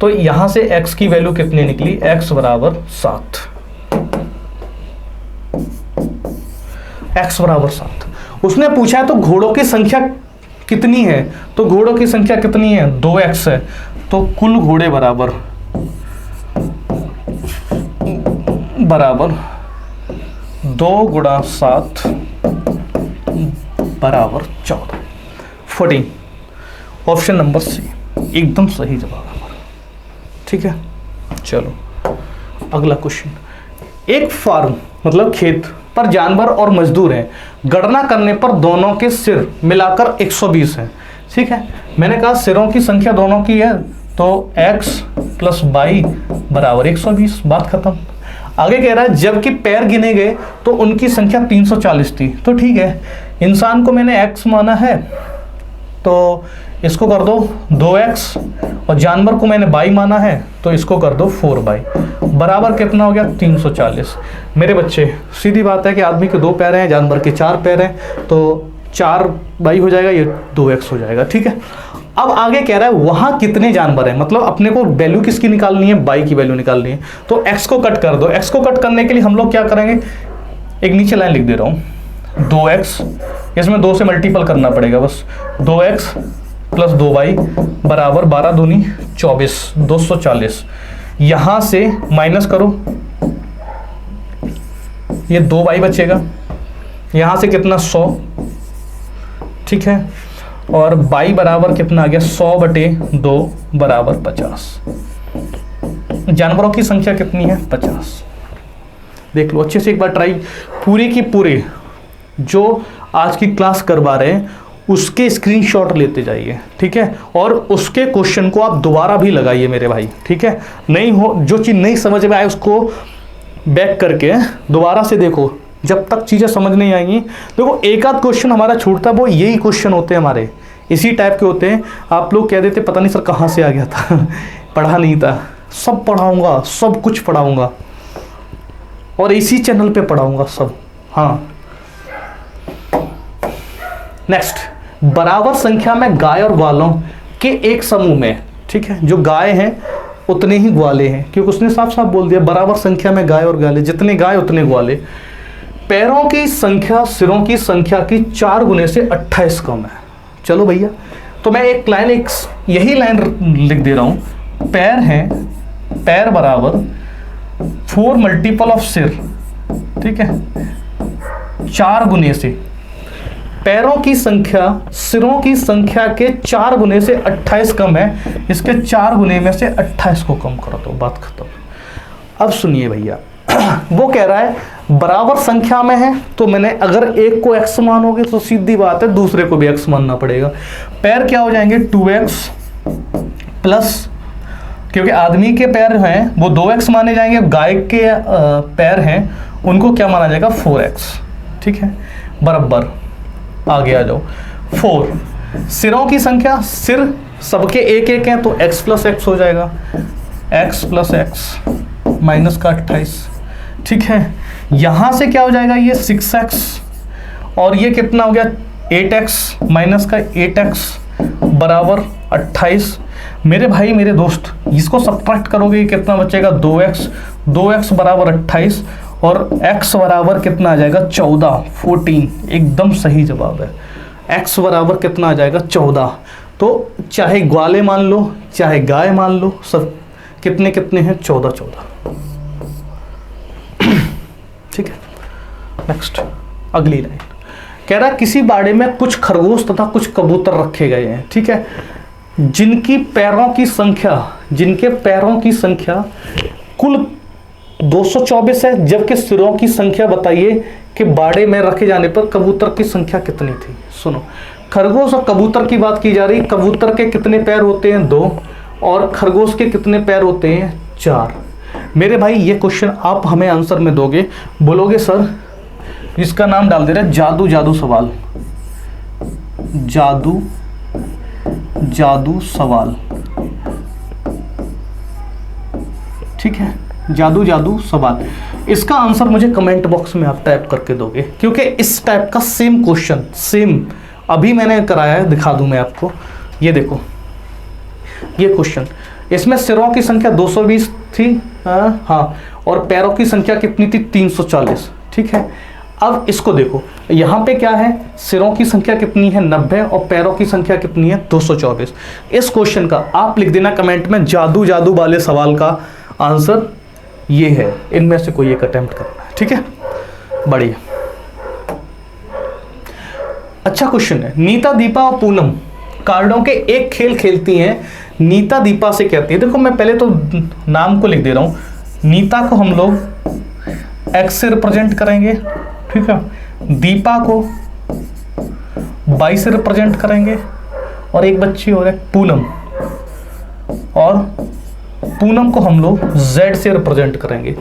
तो यहां से x की वैल्यू कितनी निकली, x बराबर 7, x बराबर 7। उसने पूछा है तो घोड़ों की संख्या कितनी है, तो घोड़ों की संख्या कितनी है, 2x है, तो कुल घोड़े बराबर 2 गुणा 7 बराबर 14। ऑप्शन नंबर सी एकदम सही जवाब है, ठीक है। चलो अगला क्वेश्चन, एक फार्म मतलब खेत पर जानवर और मजदूर हैं, गणना करने पर दोनों के सिर मिलाकर 120 है, ठीक है। मैंने कहा सिरों की संख्या दोनों की है, तो x प्लस y बराबर 120, बात खत्म। आगे कह रहा है जबकि पैर गिने गए तो उनकी संख्या 340 थी, तो ठीक है, इंसान को मैंने x माना है तो इसको कर दो 2x, और जानवर को मैंने y माना है तो इसको कर दो 4y, बराबर कितना हो गया 340। मेरे बच्चे सीधी बात है कि आदमी के 2 पैर हैं, जानवर के 4 पैर हैं, तो 4y हो जाएगा, ये 2x हो जाएगा, ठीक है। अब आगे कह रहा है वहां कितने जानवर हैं, मतलब अपने को वैल्यू किसकी निकालनी है, y की वैल्यू निकालनी है। तो x को कट कर दो, x को कट करने के लिए हम लोग क्या करेंगे, एक नीचे लाइन लिख दे रहा हूं, 2x, इसमें 2 से मल्टीपल करना पड़ेगा बस, 2x प्लस 2y बराबर 12 दूनी 24, 240। यहां से माइनस करो, ये 2y बचेगा, यहां से कितना 100, ठीक है, और y बराबर कितना आ गया 100/2 बराबर 50। जानवरों की संख्या कितनी है 50। देख लो अच्छे से एक बार ट्राई, पूरी की पूरी जो आज की क्लास करवा रहे हैं उसके स्क्रीनशॉट लेते जाइए, ठीक है, और उसके क्वेश्चन को आप दोबारा भी लगाइए मेरे भाई, ठीक है। नहीं हो, जो चीज़ नहीं समझ में आए उसको बैक करके दोबारा से देखो, जब तक चीज़ें समझ नहीं आएंगी। देखो एक आध क्वेश्चन हमारा छूटता है, वो यही क्वेश्चन होते हैं हमारे, इसी टाइप के होते हैं। आप लोग कह देते पता नहीं सर कहाँ से आ गया था पढ़ा नहीं था, सब पढ़ाऊँगा, सब कुछ पढ़ाऊँगा, और इसी चैनल पे पढ़ाऊँगा सब। हाँ नेक्स्ट, बराबर संख्या में गाय और ग्वालों के एक समूह में, ठीक है, जो गाय हैं उतने ही ग्वाले हैं, क्योंकि उसने साफ साफ बोल दिया बराबर संख्या में गाय और ग्वाले, जितने गाय उतने ग्वाले। पैरों की संख्या सिरों की संख्या की 4 गुने से 28 कम है। चलो भैया, तो मैं एक लाइन, यही लाइन लिख दे रहा हूं, पैर हैं, पैर बराबर 4 मल्टीपल ऑफ सिर, ठीक है, 4 गुने से पैरों की संख्या सिरों की संख्या के 4 गुने से 28 कम है, इसके 4 गुने में से 28 को कम करो तो बात खत्म। अब सुनिए भैया वो कह रहा है बराबर संख्या में है, तो मैंने अगर एक को x मानोगे तो सीधी बात है दूसरे को भी x मानना पड़ेगा। पैर क्या हो जाएंगे 2x प्लस, क्योंकि आदमी के पैर हैं वो 2x माने जाएंगे, गाय के पैर हैं उनको क्या माना जाएगा 4x, ठीक है, बराबर आगे आ जाओ 4। सिरों की संख्या, सिर सबके एक एक हैं तो x प्लस x हो जाएगा, x प्लस x माइनस का 28, ठीक है। यहां से क्या हो जाएगा ये 6x, और ये कितना हो गया 8x माइनस का 8x बराबर 28। मेरे भाई मेरे दोस्त इसको सब्ट्रैक्ट करोगे कितना बचेगा 2x, 2x बराबर 28, और x बराबर कितना आ जाएगा 14, 14 एकदम सही जवाब है। x बराबर कितना आ जाएगा 14। तो चाहे ग्वाले मान लो चाहे गाय मान लो, सब कितने कितने हैं 14 14। ठीक है, नेक्स्ट अगली लाइन कह रहा किसी बाड़े में कुछ खरगोश तथा कुछ कबूतर रखे गए हैं। ठीक है, जिनके पैरों की संख्या कुल 224 है, जबकि सिरों की संख्या बताइए कि बाड़े में रखे जाने पर कबूतर की संख्या कितनी थी। सुनो, खरगोश और कबूतर की बात की जा रही। कबूतर के कितने पैर होते हैं 2 और खरगोश के कितने पैर होते हैं 4। मेरे भाई ये क्वेश्चन आप हमें आंसर में दोगे, बोलोगे सर इसका नाम डाल दे रहे जादू सवाल, जादू सवाल। ठीक है, जादू सवाल। इसका आंसर मुझे कमेंट बॉक्स में आप टाइप करके दोगे, क्योंकि इस टाइप का सेम क्वेश्चन सेम अभी मैंने कराया है, दिखा दूं मैं आपको। ये देखो ये क्वेश्चन, इसमें सिरों की संख्या 220 थी हाँ, और पैरों की संख्या कितनी थी 340। ठीक है, अब इसको देखो, यहाँ पे क्या है, सिरों की संख्या कितनी है 90 और पैरों की संख्या कितनी है 224। इस क्वेश्चन का आप लिख देना कमेंट में, जादू वाले सवाल का आंसर ये है, इनमें से कोई एक अटेम्प्ट करना है। ठीक है, बढ़िया, अच्छा क्वेश्चन है। नीता, दीपा और पूनम कार्डों के एक खेल खेलती हैं। नीता दीपा से कहती है, देखो मैं पहले तो नाम को लिख दे रहा हूं। नीता को हम लोग एक्स से रिप्रेजेंट करेंगे, ठीक है, दीपा को वाई से रिप्रेजेंट करेंगे, और एक बच्ची और है पूनम, और पूनम को हम लोग जेड से रिप्रेजेंट करेंगे।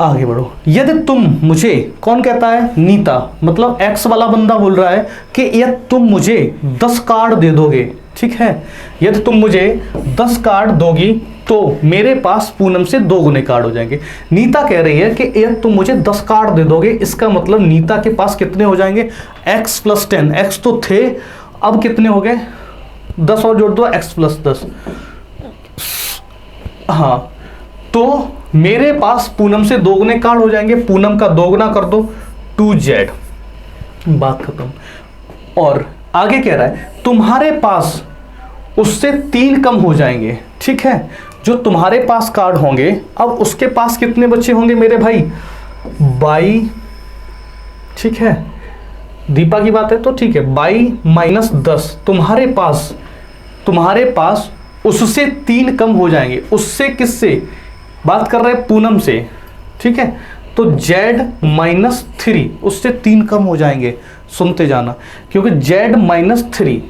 आगे बढ़ो। यदि तुम मुझे, कौन कहता है, नीता, मतलब एक्स वाला बंदा बोल रहा है कि यदि तुम मुझे 10 कार्ड दे दोगे, ठीक है, यदि तुम मुझे 10 कार्ड दोगी तो मेरे पास पूनम से 2 गुने कार्ड हो जाएंगे। नीता कह रही है कि यदि तुम मुझे 10 कार्ड दे दोगे, इसका मतलब नीता के पास कितने हो जाएंगे, x + 10, x तो थे, अब कितने हो गए 10 और जोड़ दो, x + 10। हाँ, तो मेरे पास पूनम से 2 गुने कार्ड हो जाएंगे, पूनम का 2 गुना कर दो 2z, बात खत्म। और आगे कह रहा है तुम्हारे पास उससे 3 कम हो जाएंगे। ठीक है, जो तुम्हारे पास कार्ड होंगे, अब उसके पास कितने बच्चे होंगे मेरे भाई 22। ठीक है, दीपा की बात है तो ठीक है, 22 - 10 तुम्हारे पास उससे 3 कम हो जाएंगे। उससे किससे बात कर रहे हैं, पूनम से। ठीक है, तो z - 3 उससे 3 कम हो जाएंगे। सुनते जाना, क्योंकि z - 3,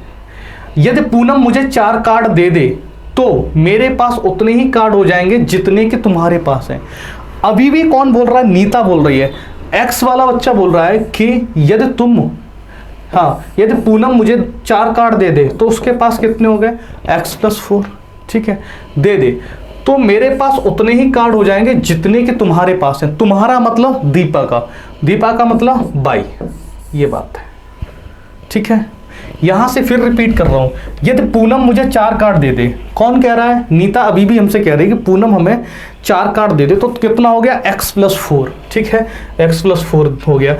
यदि पूनम मुझे 4 कार्ड दे दे तो मेरे पास उतने ही कार्ड हो जाएंगे जितने के तुम्हारे पास हैं। अभी भी कौन बोल रहा है, नीता बोल रही है। एक्स वाला बच्चा बोल रहा है कि यदि तुम, हाँ, यदि पूनम मुझे 4 कार्ड दे दे तो उसके पास कितने हो गए, x + 4। ठीक है, दे दे तो मेरे पास उतने ही कार्ड हो जाएंगे जितने के तुम्हारे पास हैं। तुम्हारा मतलब दीपा का मतलब 22, ये बात है। ठीक है, यहां से फिर रिपीट कर रहा हूं, यदि पूनम मुझे 4 कार्ड दे दे, कौन कह रहा है, नीता अभी भी हमसे कह रही है कि पूनम हमें 4 कार्ड दे दे, तो कितना हो गया x + 4। ठीक है, x + 4 हो गया,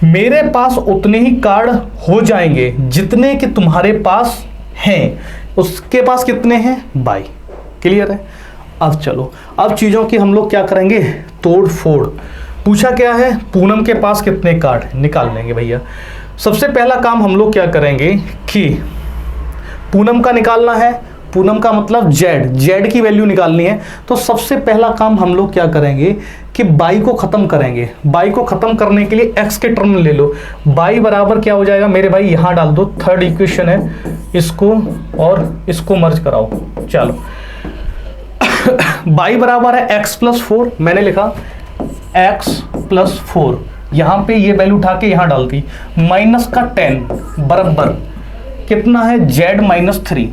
मेरे पास उतने ही कार्ड हो जाएंगे जितने कि तुम्हारे पास हैं। उसके पास कितने हैं 22। क्लियर है। अब चलो, अब चीजों की हम लोग क्या करेंगे, तोड़ फोड़। पूछा क्या है, पूनम के पास कितने कार्ड निकाल लेंगे भैया। सबसे पहला काम हम लोग क्या करेंगे कि पूनम का निकालना है, पूनम का मतलब z की वैल्यू निकालनी है। तो सबसे पहला काम हम लोग क्या करेंगे कि बाई को खत्म करेंगे। बाई को खत्म करने के लिए x के टर्म ले लो। बाई बराबर क्या हो जाएगा मेरे भाई, यहां डाल दो, थर्ड इक्वेशन है, इसको और इसको मर्ज कराओ। चलो, बाई बराबर है x + 4, मैंने लिखा x + 4, यहां पे ये वैल्यू उठा के यहां डाल दी, -10 बराबर कितना है z - 3।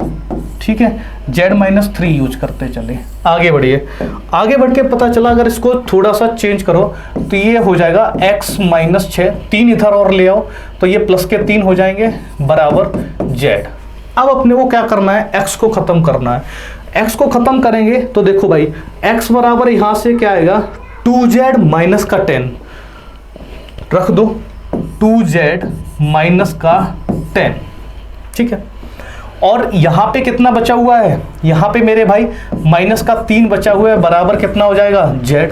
ठीक है, z - 3 यूज करते चले। आगे बढ़िए, आगे बढ़ के पता चला अगर इसको थोड़ा सा चेंज करो तो ये हो जाएगा x - 6, 3 इधर और ले आओ तो ये प्लस के 3 हो जाएंगे बराबर z। अब अपने को क्या करना है, x को खत्म करना है। x को खत्म करेंगे तो देखो भाई, x बराबर यहां से क्या आएगा 2z माइनस का 10 रख दो, 2z माइनस का 10, ठीक है। और यहां पे कितना बचा हुआ है, यहां पे मेरे भाई माइनस का 3 बचा हुआ है, बराबर कितना हो जाएगा z।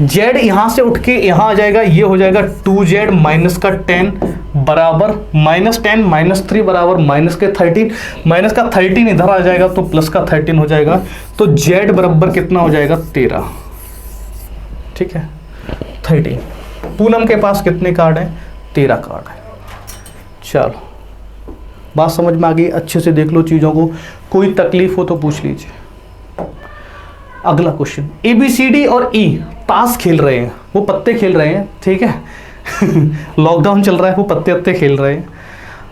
z यहां से उठ के यहां आ जाएगा, ये हो जाएगा 2z माइनस का 10 बराबर -10 -3 बराबर माइनस के 13, माइनस का 13 इधर आ जाएगा तो प्लस का 13 हो जाएगा, तो z बराबर कितना हो जाएगा 13, ठीक है 13। पूनम के पास कितने कार्ड हैं, 13 कार्ड है। चलो बात समझ में आ गई, अच्छे से देख लो चीज़ों को, कोई तकलीफ हो तो पूछ लीजिए। अगला क्वेश्चन, ABCD और E ताश खेल रहे हैं, वो पत्ते खेल रहे हैं, ठीक है लॉकडाउन चल रहा है, वो पत्ते पत्ते खेल रहे हैं।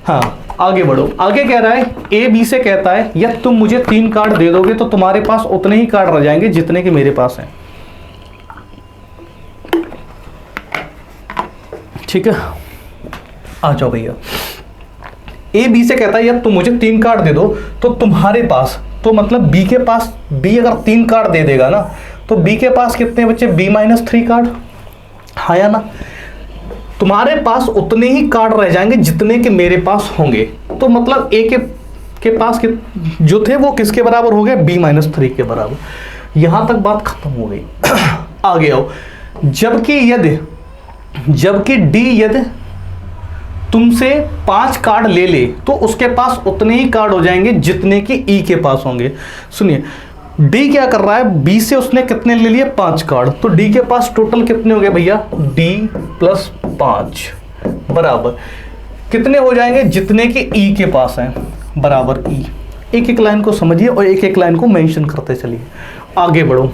हाँ आगे बढ़ो, आगे कह रहा है A B से कहता है यह तुम मुझे 3 कार्ड दे दोगे तो तुम्हारे पास उतने ही कार्ड रह जाएंगे जितने के मेरे पास हैं, ठीक है। आ जाओ भैया, A B से कहता है यार तुम मुझे 3 कार्ड दे दो तो तुम्हारे पास, तो मतलब B के पास, B अगर 3 कार्ड दे देगा ना तो B के पास कितने बच्चे, B-3 कार्ड, हाँ या ना, तुम्हारे पास उतने ही कार्ड रह जाएंगे जितने के मेरे पास होंगे। तो मतलब A के पास जो थे वो किसके बराबर हो गए, B-3 के बराबर। यहां तक बात खत्म हो गई। आगे आओ, जबकि D यदि तुमसे 5 कार्ड ले ले तो उसके पास उतने ही कार्ड हो जाएंगे जितने कि E के पास होंगे। सुनिए, D क्या कर रहा है, B से उसने कितने ले लिए, 5 कार्ड, तो D के पास टोटल कितने हो गए भैया, D + 5 बराबर कितने हो जाएंगे, जितने कि E के पास हैं, बराबर E। एक एक लाइन को समझिए और एक एक लाइन को मेंशन करते चलिए। आगे बढ़ो,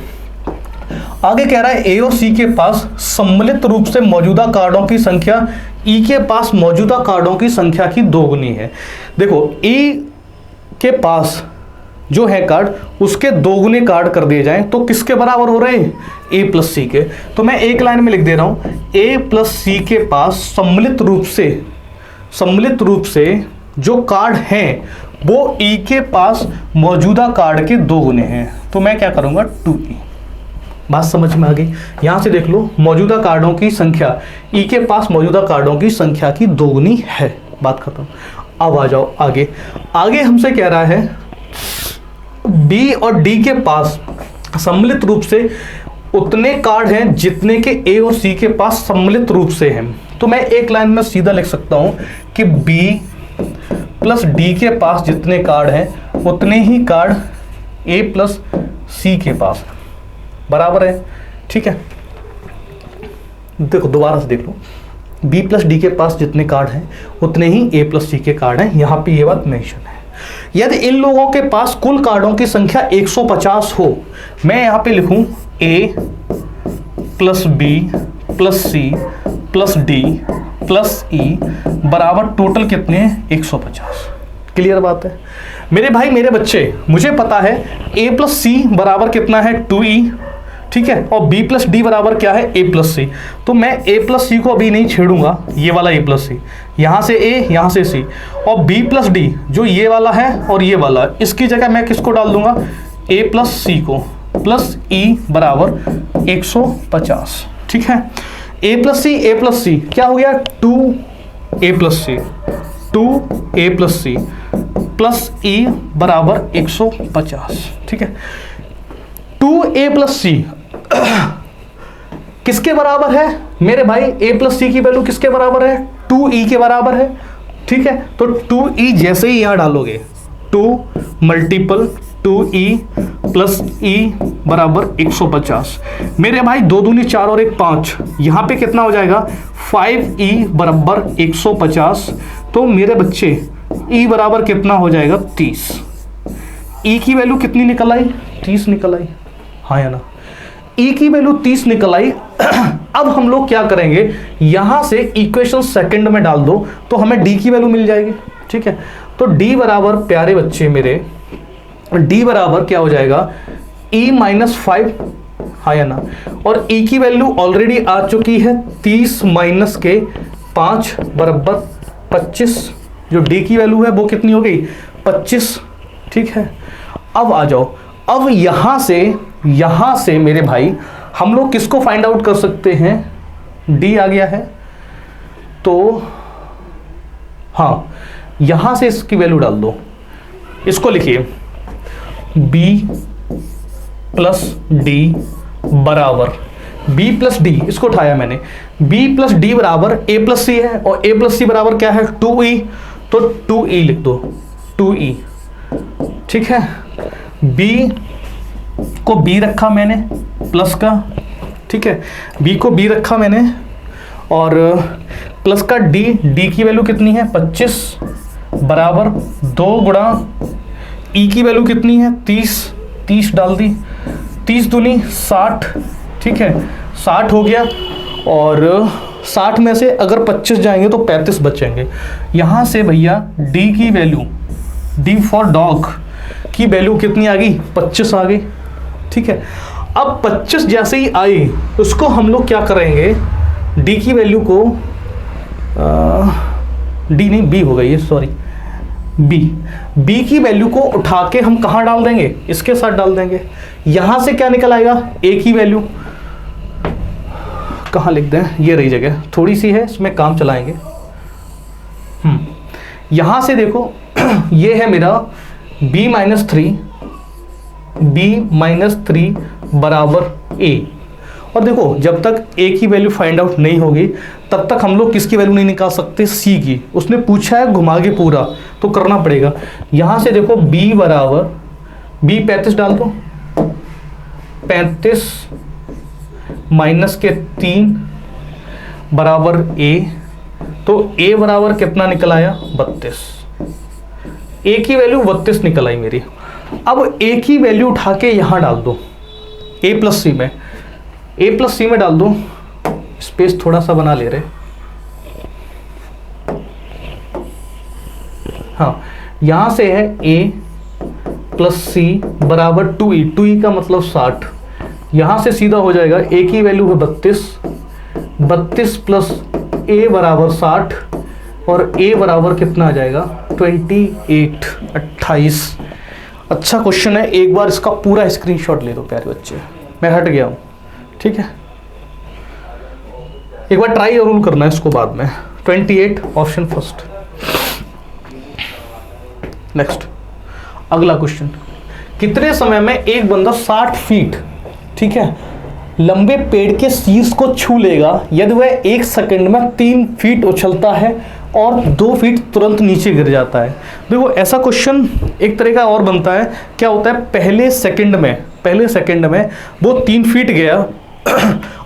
आगे कह रहा है A और C के पास सम्मिलित रूप से मौजूदा कार्डों की संख्या E के पास मौजूदा कार्डों की संख्या की दोगुनी है। देखो E के पास जो है कार्ड, उसके दोगुने कार्ड कर दिए जाएं तो किसके बराबर हो रहे हैं, A + C के। तो मैं एक लाइन में लिख दे रहा हूं, A + C के पास सम्मिलित रूप से जो कार्ड हैं वो E के पास मौजूदा कार्ड के दोगुने हैं। तो मैं क्या करूंगा, 2E। बात समझ में आ गई। यहां से देख लो, मौजूदा कार्डों की संख्या, E के पास मौजूदा कार्डों की संख्या की दोगुनी है, बात खत्म। अब आ जाओ आगे, आगे हमसे कह रहा है B और D के पास सम्मिलित रूप से उतने कार्ड हैं जितने के A और C के पास सम्मिलित रूप से हैं। तो मैं एक लाइन में सीधा लिख सकता हूं कि B + D के पास जितने कार्ड हैं उतने ही कार्ड A + C के पास बराबर है, ठीक है। देखो दोबारा से देख लो, B + D के पास जितने कार्ड हैं उतने ही A + C के कार्ड हैं, यहां पे ये बात मेंशन है। यदि इन लोगों के पास कुल कार्डों की संख्या 150 हो, मैं यहां पे लिखूं A + B + C + D + E बराबर टोटल कितने हैं, 150। क्लियर बात है मेरे भाई मेरे बच्चे, मुझे पता है A + C बराबर कितना है, 2E, ठीक है, और B + D बराबर क्या है, A + C। तो मैं A + C को अभी नहीं छेड़ूंगा, ये वाला A + C, यहां से A यहां से C, और B + D जो ये वाला है और ये वाला, इसकी जगह मैं किसको डाल दूंगा, A + C को, प्लस E बराबर 150, ठीक है। A + C क्या हो गया, 2A + C, 2A + C plus E बराबर 150, ठीक है। 2A + C किसके बराबर है मेरे भाई, A + C की वैल्यू किसके बराबर है, 2E के बराबर है, ठीक है। तो 2E जैसे ही यहां डालोगे, 2 × 2E + E बराबर 150। मेरे भाई 2 दूनी 4 और 1 5, यहां पे कितना हो जाएगा, 5E बराबर 150। तो मेरे बच्चे E बराबर कितना हो जाएगा, 30। E की वैल्यू कितनी निकल आई, 30 निकल आई, हाँ या ना। E की वैल्यू 30 निकल आई। अब हम लोग क्या करेंगे, यहां से इक्वेशन सेकंड में डाल दो तो हमें D की वैल्यू मिल जाएगी, ठीक है। तो D बराबर, प्यारे बच्चे मेरे, D बराबर क्या हो जाएगा, E - 5, हाँ या ना। और E की वैल्यू ऑलरेडी आ चुकी है, 30 - 5 बराबर 25। जो D की वैल्यू है वो कितनी हो गई, 25, ठीक है। अब आ जाओ, अब यहां से यहां से मेरे भाई हम लोग किसको फाइंड आउट कर सकते हैं, डी आ गया है तो हाँ, यहां से इसकी वैल्यू डाल दो, इसको लिखिए b प्लस डी बराबर b प्लस डी, इसको उठाया मैंने, b प्लस डी बराबर a प्लस सी है, और a प्लस सी बराबर क्या है 2e, तो 2e लिख दो, 2e, ठीक है। b को b रखा मैंने प्लस का, ठीक है, b को b रखा मैंने, और प्लस का d की वैल्यू कितनी है 25 बराबर 2 गुणा e की वैल्यू कितनी है 30 डाल दी, 30 दूनी 60, ठीक है, 60 हो गया, और 60 में से अगर 25 जाएंगे तो 35 बचेंगे। यहाँ से भैया d की वैल्यू, d फॉर डॉग की वैल्यू कितनी आ गई 25 आ गई, ठीक है। अब 25 जैसे ही आई उसको हम लोग क्या करेंगे, d की वैल्यू को d नहीं b हो गई है, सॉरी b की वैल्यू को उठा के हम कहाँ डाल देंगे, इसके साथ डाल देंगे। यहां से क्या निकल आएगा, a की वैल्यू कहाँ लिख दें, ये रही जगह थोड़ी सी है, इसमें काम चलाएंगे। यहां से देखो ये है मेरा b माइनस 3 बराबर a, और देखो जब तक a की वैल्यू फाइंड आउट नहीं होगी तब तक हम लोग किसकी वैल्यू नहीं निकाल सकते, c की। उसने पूछा है घुमा के पूरा, तो करना पड़ेगा। यहां से देखो b बराबर, b 35 डाल दो, 35 माइनस के 3 बराबर a, तो a बराबर कितना निकल आया 32, a की वैल्यू 32 निकल आई मेरी। अब a की वैल्यू उठा के यहां डाल दो, a प्लस सी में डाल दो, स्पेस थोड़ा सा बना ले रहे, हाँ, यहां से है a प्लस सी बराबर 2e का मतलब 60, यहां से सीधा हो जाएगा a की वैल्यू है 32 प्लस a बराबर 60, और a बराबर कितना आ जाएगा 28। अच्छा क्वेश्चन है, एक बार इसका पूरा स्क्रीनशॉट ले दो प्यारे बच्चे, मैं हट गया हूं, ठीक है। एक बार ट्राई जरूर करना है इसको बाद में। 28 ऑप्शन फर्स्ट। नेक्स्ट अगला क्वेश्चन, कितने समय में एक बंदा 60 फीट, ठीक है, लंबे पेड़ के शीर्ष को छू लेगा यदि वह 1 सेकंड में 3 फीट उछलता है और 2 फीट तुरंत नीचे गिर जाता है। देखो ऐसा क्वेश्चन एक तरह का और बनता है, क्या होता है पहले सेकंड में वो 3 फीट गया,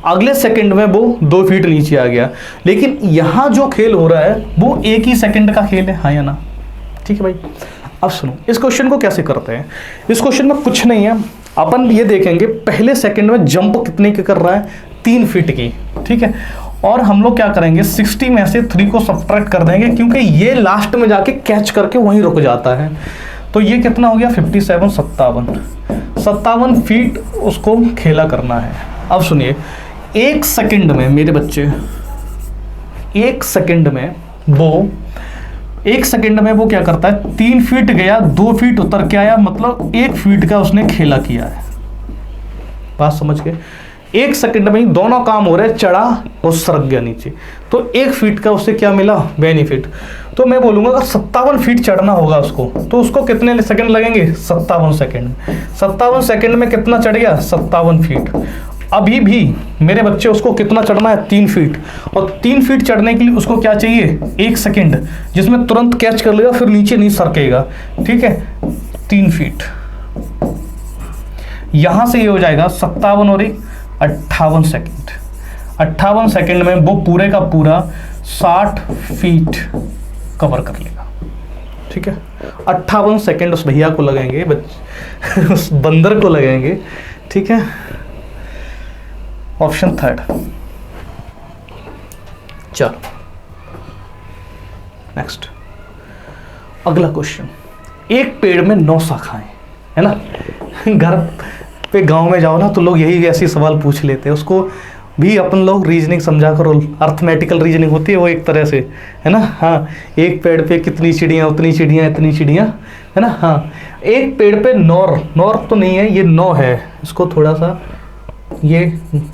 अगले सेकंड में वो 2 फीट नीचे आ गया, लेकिन यहाँ जो खेल हो रहा है वो 1 ही सेकंड का खेल है, हाँ या ना, ठीक है भाई। अब सुनो इस क्वेश्चन को कैसे करते हैं। इस क्वेश्चन में कुछ नहीं है, अपन ये देखेंगे पहले सेकंड में जंप कितने की कर रहा है 3 फीट की, ठीक है, और हम लोग क्या करेंगे 60 में से 3 को सब्ट्रैक्ट कर देंगे क्योंकि ये लास्ट में जाके कैच करके वहीं रुक जाता है। तो ये कितना हो गया 57 फीट उसको खेला करना है। अब सुनिए 1 सेकंड में मेरे बच्चे, 1 सेकंड में वो क्या करता है 3 फीट गया, 2 फीट उतर के आया, मतलब 1 फीट का उसने खेला किया है। बात समझ गए, 1 सेकंड में ही दोनों काम हो रहे, चढ़ा और सरक गया नीचे, तो 1 फीट का उससे क्या मिला बेनिफिट। तो मैं बोलूंगा अगर 57 फीट चढ़ना होगा उसको, तो उसको कितने सेकंड लगेंगे 57 सेकंड। 57 सेकंड में कितना चढ़ गया 57 फीट। अभी भी मेरे बच्चे उसको कितना चढ़ना है 3 फीट, और 3 फीट चढ़ने के लिए उसको क्या चाहिए 1 सेकंड, जिसमें तुरंत कैच कर लेगा फिर नीचे नहीं सरकेगा, ठीक है। 3 फीट यहां से ये हो जाएगा 57 और 58 सेकंड। 58 सेकंड में वो पूरे का पूरा 60 फीट कवर कर लेगा, ठीक है। 58 सेकंड उस भैया को लगेंगे, उस बंदर को लगेंगे, ठीक है। Option third. चलो नेक्स्ट अगला क्वेश्चन, एक पेड़ में 9 शाखाएं, है ना। घर पे गांव में जाओ ना तो लोग यही ऐसे सवाल पूछ लेते हैं, उसको भी अपन लोग रीजनिंग समझा करो, अर्थमेटिकल रीजनिंग होती है वो एक तरह से, है ना। हाँ, एक पेड़ पे कितनी चिड़ियाँ, उतनी चिड़ियाँ, इतनी चिड़ियाँ, है ना। हाँ, एक पेड़ पे नौर तो नहीं है, ये 9 है, इसको थोड़ा सा, ये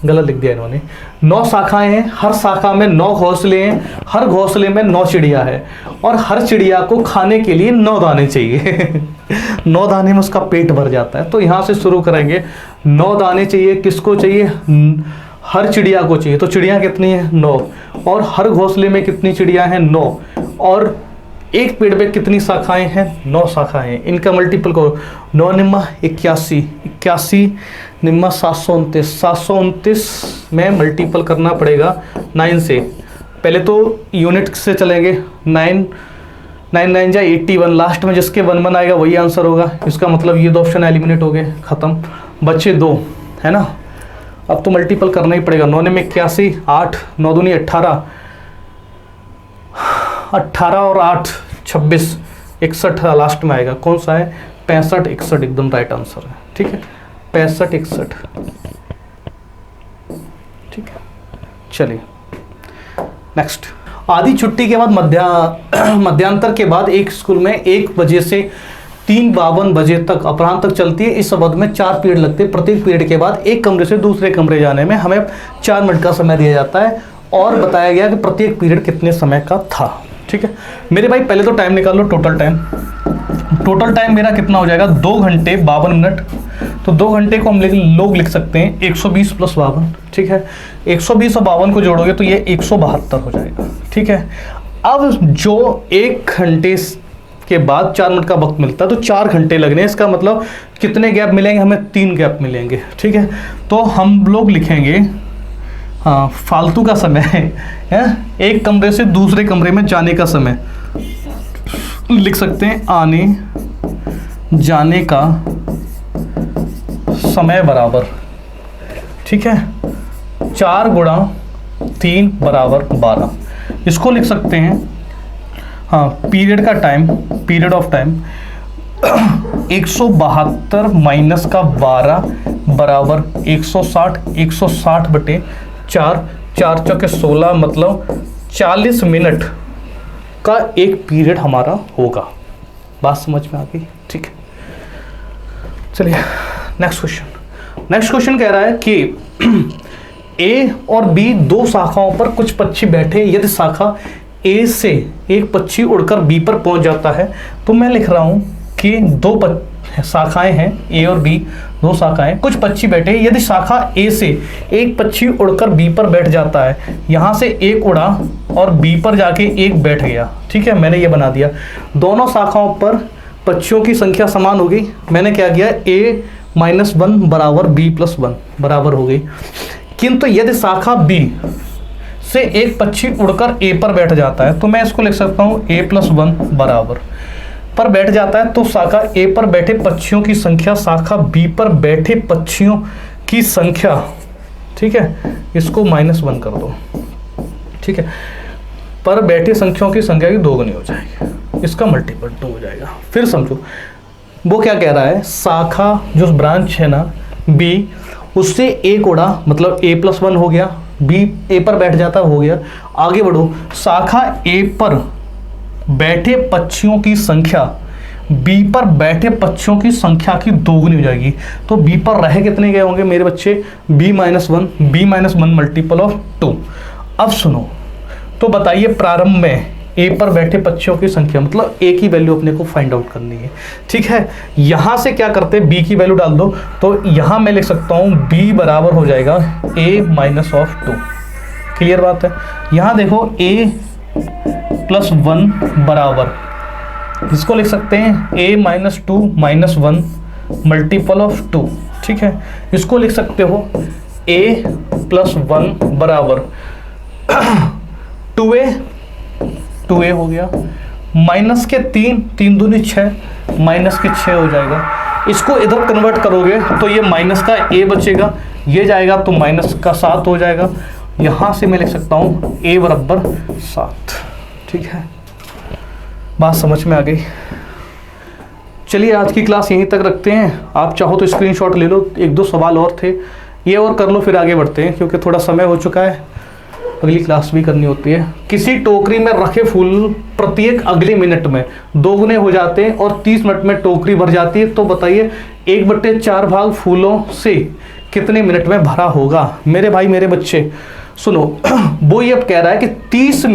गलत लिख दिया इन्होंने। 9 शाखाएं हैं, हर शाखा में 9 घोंसले हैं, हर घोंसले में 9 चिड़िया है, और हर चिड़िया को खाने के लिए 9 दाने चाहिए। 9 दाने में उसका पेट भर जाता है। तो यहाँ से शुरू करेंगे। 9 दाने चाहिए, किसको चाहिए? हर चिड़िया को चाहिए। तो चिड़िया कितनी है? 9। और हर घोंसले में कितनी चिड़िया हैं? 9। और एक पेड़ में कितनी शाखाएं हैं? 9 शाखाएं हैं। इनका मल्टीपल करो। 9 निम्मा 81, 81 निम्मा 729, 729 में मल्टीपल करना पड़ेगा 9 से। पहले तो यूनिट से चलेंगे। 9 9 जा 81, लास्ट में जिसके 1 1 आएगा वही आंसर होगा। इसका मतलब ये 2 ऑप्शन एलिमिनेट हो गए, खत्म, बचे 2, है ना। अब तो मल्टीपल करना ही पड़ेगा। 9 में 81, 8, 9 दूनी 18, 18 और 8 26, 61 लास्ट में आएगा। कौन सा है? 65 61 एकदम राइट आंसर है। ठीक है, 65 61, ठीक है। चलिए नेक्स्ट। आधी छुट्टी के बाद मध्यांतर के बाद एक स्कूल में 1 बजे से 3:52 बजे तक अपराह्न तक चलती है। इस अवधि में 4 पीरियड लगते हैं। प्रत्येक पीरियड के बाद एक कमरे से दूसरे कमरे जाने में हमें 4 मिनट का समय दिया जाता है, और बताया गया कि प्रत्येक पीरियड कितने समय का था। ठीक है मेरे भाई, पहले तो टाइम निकाल लो। टोटल टाइम मेरा कितना हो जाएगा? 2 घंटे 52 मिनट। तो 2 घंटे को हम लोग लिख सकते हैं 120 + 52। ठीक है, 120 और 52 को जोड़ोगे तो ये 172 हो जाएगा। ठीक है, अब जो 1 घंटे के बाद 4 मिनट का वक्त मिलता है, तो 4 घंटे लगने। इसका मतलब कितने गैप मिलेंगे हमें? 3 गैप मिलेंगे। ठीक है, तो हम लोग लिखेंगे, हाँ, फालतू का समय है, एक कमरे से दूसरे कमरे में जाने का समय लिख सकते हैं। आने जाने का समय बराबर, ठीक है, 4 × 3 = 12। इसको लिख सकते हैं, हाँ, पीरियड का time, period of time 172 minus का 12 बराबर 160, 160 बटे 4, 4 चौके 16, मतलब 40 मिनट का एक पीरियड हमारा होगा। बात समझ में आ गई? ठीक है, चलिए नेक्स्ट क्वेश्चन कह रहा है कि ए और बी 2 शाखाओं पर कुछ पक्षी बैठे। यदि शाखा ए से एक पक्षी उड़कर बी पर पहुंच जाता है, तो मैं लिख रहा हूं कि 2 शाखाएं हैं, ए और बी 2 शाखाएं, कुछ पक्षी बैठे। यदि शाखा ए से एक पक्षी उड़कर बी पर बैठ जाता है, यहाँ से एक उड़ा और बी पर जाके एक बैठ गया। ठीक है, मैंने ये बना दिया। दोनों शाखाओं पर पक्षियों की संख्या समान होगी। मैंने क्या किया? a - 1 बराबर b + 1 बराबर हो गई। किंतु यदि शाखा b से एक पक्षी उड़कर a पर बैठ जाता है, तो मैं इसको लिख सकता हूँ a + 1 बराबर पर बैठ जाता है, तो शाखा ए पर बैठे पक्षियों की संख्या शाखा बी पर बैठे पक्षियों की संख्या, ठीक है, इसको -1 कर दो। ठीक है, पर बैठे संख्याओं की संख्या की 2 गुनी हो जाएगी, इसका मल्टीपल 2 हो जाएगा। फिर समझो वो क्या कह रहा है, शाखा जो ब्रांच है ना बी, उससे एक उड़ा, मतलब a + 1 हो गया, बी ए पर बैठ जाता हो गया। आगे बढ़ो, शाखा ए पर बैठे पक्षियों की संख्या बी पर बैठे पक्षियों की संख्या की 2 गुनी हो जाएगी। तो बी पर रह कितने गए होंगे मेरे बच्चे? b - 1 multiple of 2। अब सुनो, तो बताइए प्रारंभ में ए पर बैठे पक्षियों की संख्या, मतलब ए की वैल्यू अपने को फाइंड आउट करनी है। ठीक है, यहां से क्या करते हैं, बी की वैल्यू डाल दो। तो यहां मैं लिख सकता हूं b बराबर हो जाएगा a - 2। क्लियर बात है? यहां देखो a + 1 बराबर, इसको लिख सकते हैं a - 2 - 1 मल्टीपल ऑफ 2। ठीक है, इसको लिख सकते हो a + 1 बराबर 2a हो गया, माइनस के 3 दूनी 6, -6 हो जाएगा। इसको इधर कन्वर्ट करोगे तो ये माइनस का a बचेगा, ये जाएगा तो -7 हो जाएगा। यहाँ से मैं लिख सकता हूँ a बराबर 7। ठीक है, बात समझ में आ गई? चलिए आज की क्लास यहीं तक रखते हैं। आप चाहो तो स्क्रीनशॉट ले लो, 1-2 सवाल और थे, ये और कर लो, फिर आगे बढ़ते हैं क्योंकि थोड़ा समय हो चुका है। अगली क्लास भी करनी होती है। किसी टोकरी में रखे फूल प्रत्येक अगले मिनट में दोगुने हो जाते हैं और 30 मिनट में टोकरी भर जाती है, तो बताइए 1/4 भाग फूलों से कितने मिनट में भरा होगा। मेरे भाई मेरे बच्चे सुनो, वो ये अब कह रहा है कि 30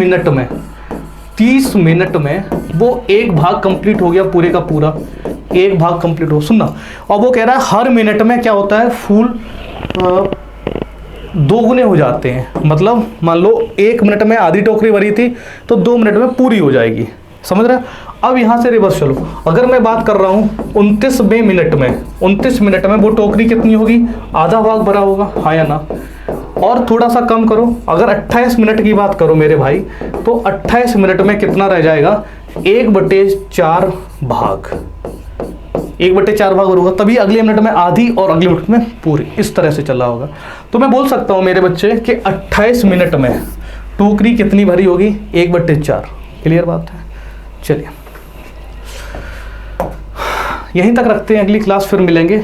मिनट में वो एक भाग कंप्लीट हो गया, पूरे का पूरा एक भाग कंप्लीट हो। सुनना, और वो कह रहा है हर मिनट में क्या होता है, फूल दोगुने हो जाते हैं। मतलब मान लो 1 मिनट में आधी टोकरी भरी थी तो 2 मिनट में पूरी हो जाएगी, समझ रहे। अब यहाँ से रिवर्स चलो, अगर मैं बात कर रहा हूँ 29 मिनट में वो टोकरी कितनी होगी, आधा भाग भरा होगा, हाँ या ना। और थोड़ा सा कम करो, अगर 28 मिनट की बात करो मेरे भाई, तो 28 मिनट में कितना रह जाएगा, 1/4 भाग, 1/4 भाग होगा, तभी अगले मिनट में आधी और अगले मिनट में पूरी, इस तरह से चला होगा। तो मैं बोल सकता हूँ मेरे बच्चे कि 28 मिनट में टोकरी कितनी भरी होगी, 1/4। क्लियर बात है। चलिए यहीं तक रखते हैं, अगली क्लास फिर मिलेंगे।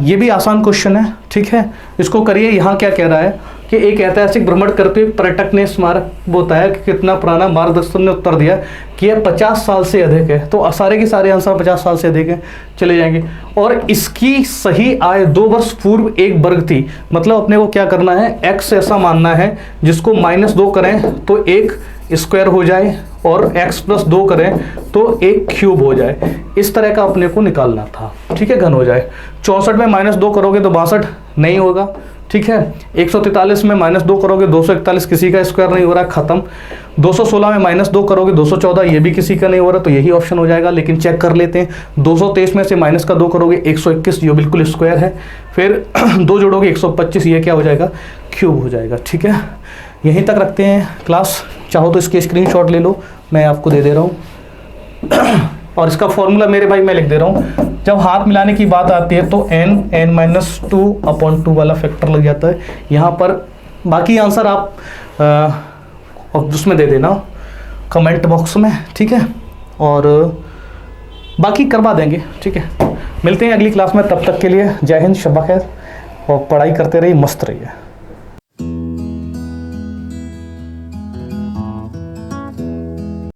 ये भी आसान क्वेश्चन है, ठीक है, इसको करिए। यहाँ क्या कह रहा है कि एक ऐतिहासिक भ्रमण करते हुए पर्यटक ने स्मारक बताया कि कितना पुराना। मार्गदर्शक ने उत्तर दिया कि यह 50 साल से अधिक है। तो सारे के सारे आंसर 50 साल से अधिक है, चले जाएंगे। और इसकी सही आय 2 वर्ष पूर्व 1 वर्ग थी। मतलब अपने को क्या करना है, x ऐसा मानना है जिसको -2 करें तो 1 स्क्वायर हो जाए और x + 2 करें तो 1 क्यूब हो जाए। इस तरह का अपने को निकालना था, ठीक है, घन हो जाए। 64 में -2 करोगे तो 62 नहीं होगा, ठीक है। 143 में -2 करोगे 241, किसी का स्क्वायर नहीं हो रहा, खत्म। 216 में -2 करोगे 214, ये भी किसी का नहीं हो रहा, तो यही ऑप्शन हो जाएगा। लेकिन चेक कर लेते हैं, 223 में से -2 करोगे 121, ये बिल्कुल स्क्वायर है। फिर 2 जोड़ोगे 125, ये क्या हो जाएगा, क्यूब हो जाएगा, ठीक है। यहीं तक रखते हैं क्लास। चाहो तो इसके स्क्रीनशॉट ले लो, मैं आपको दे दे रहा हूँ। और इसका फॉर्मूला मेरे भाई मैं लिख दे रहा हूँ। जब हाथ मिलाने की बात आती है तो n-2/2 वाला फैक्टर लग जाता है यहाँ पर। बाकी आंसर आप उसमें दे देना कमेंट बॉक्स में, ठीक है, और बाकी करवा देंगे, ठीक है। मिलते हैं अगली क्लास में, तब तक के लिए जय हिंद, शब्बा खैर, और पढ़ाई करते रहिए, मस्त रहिए।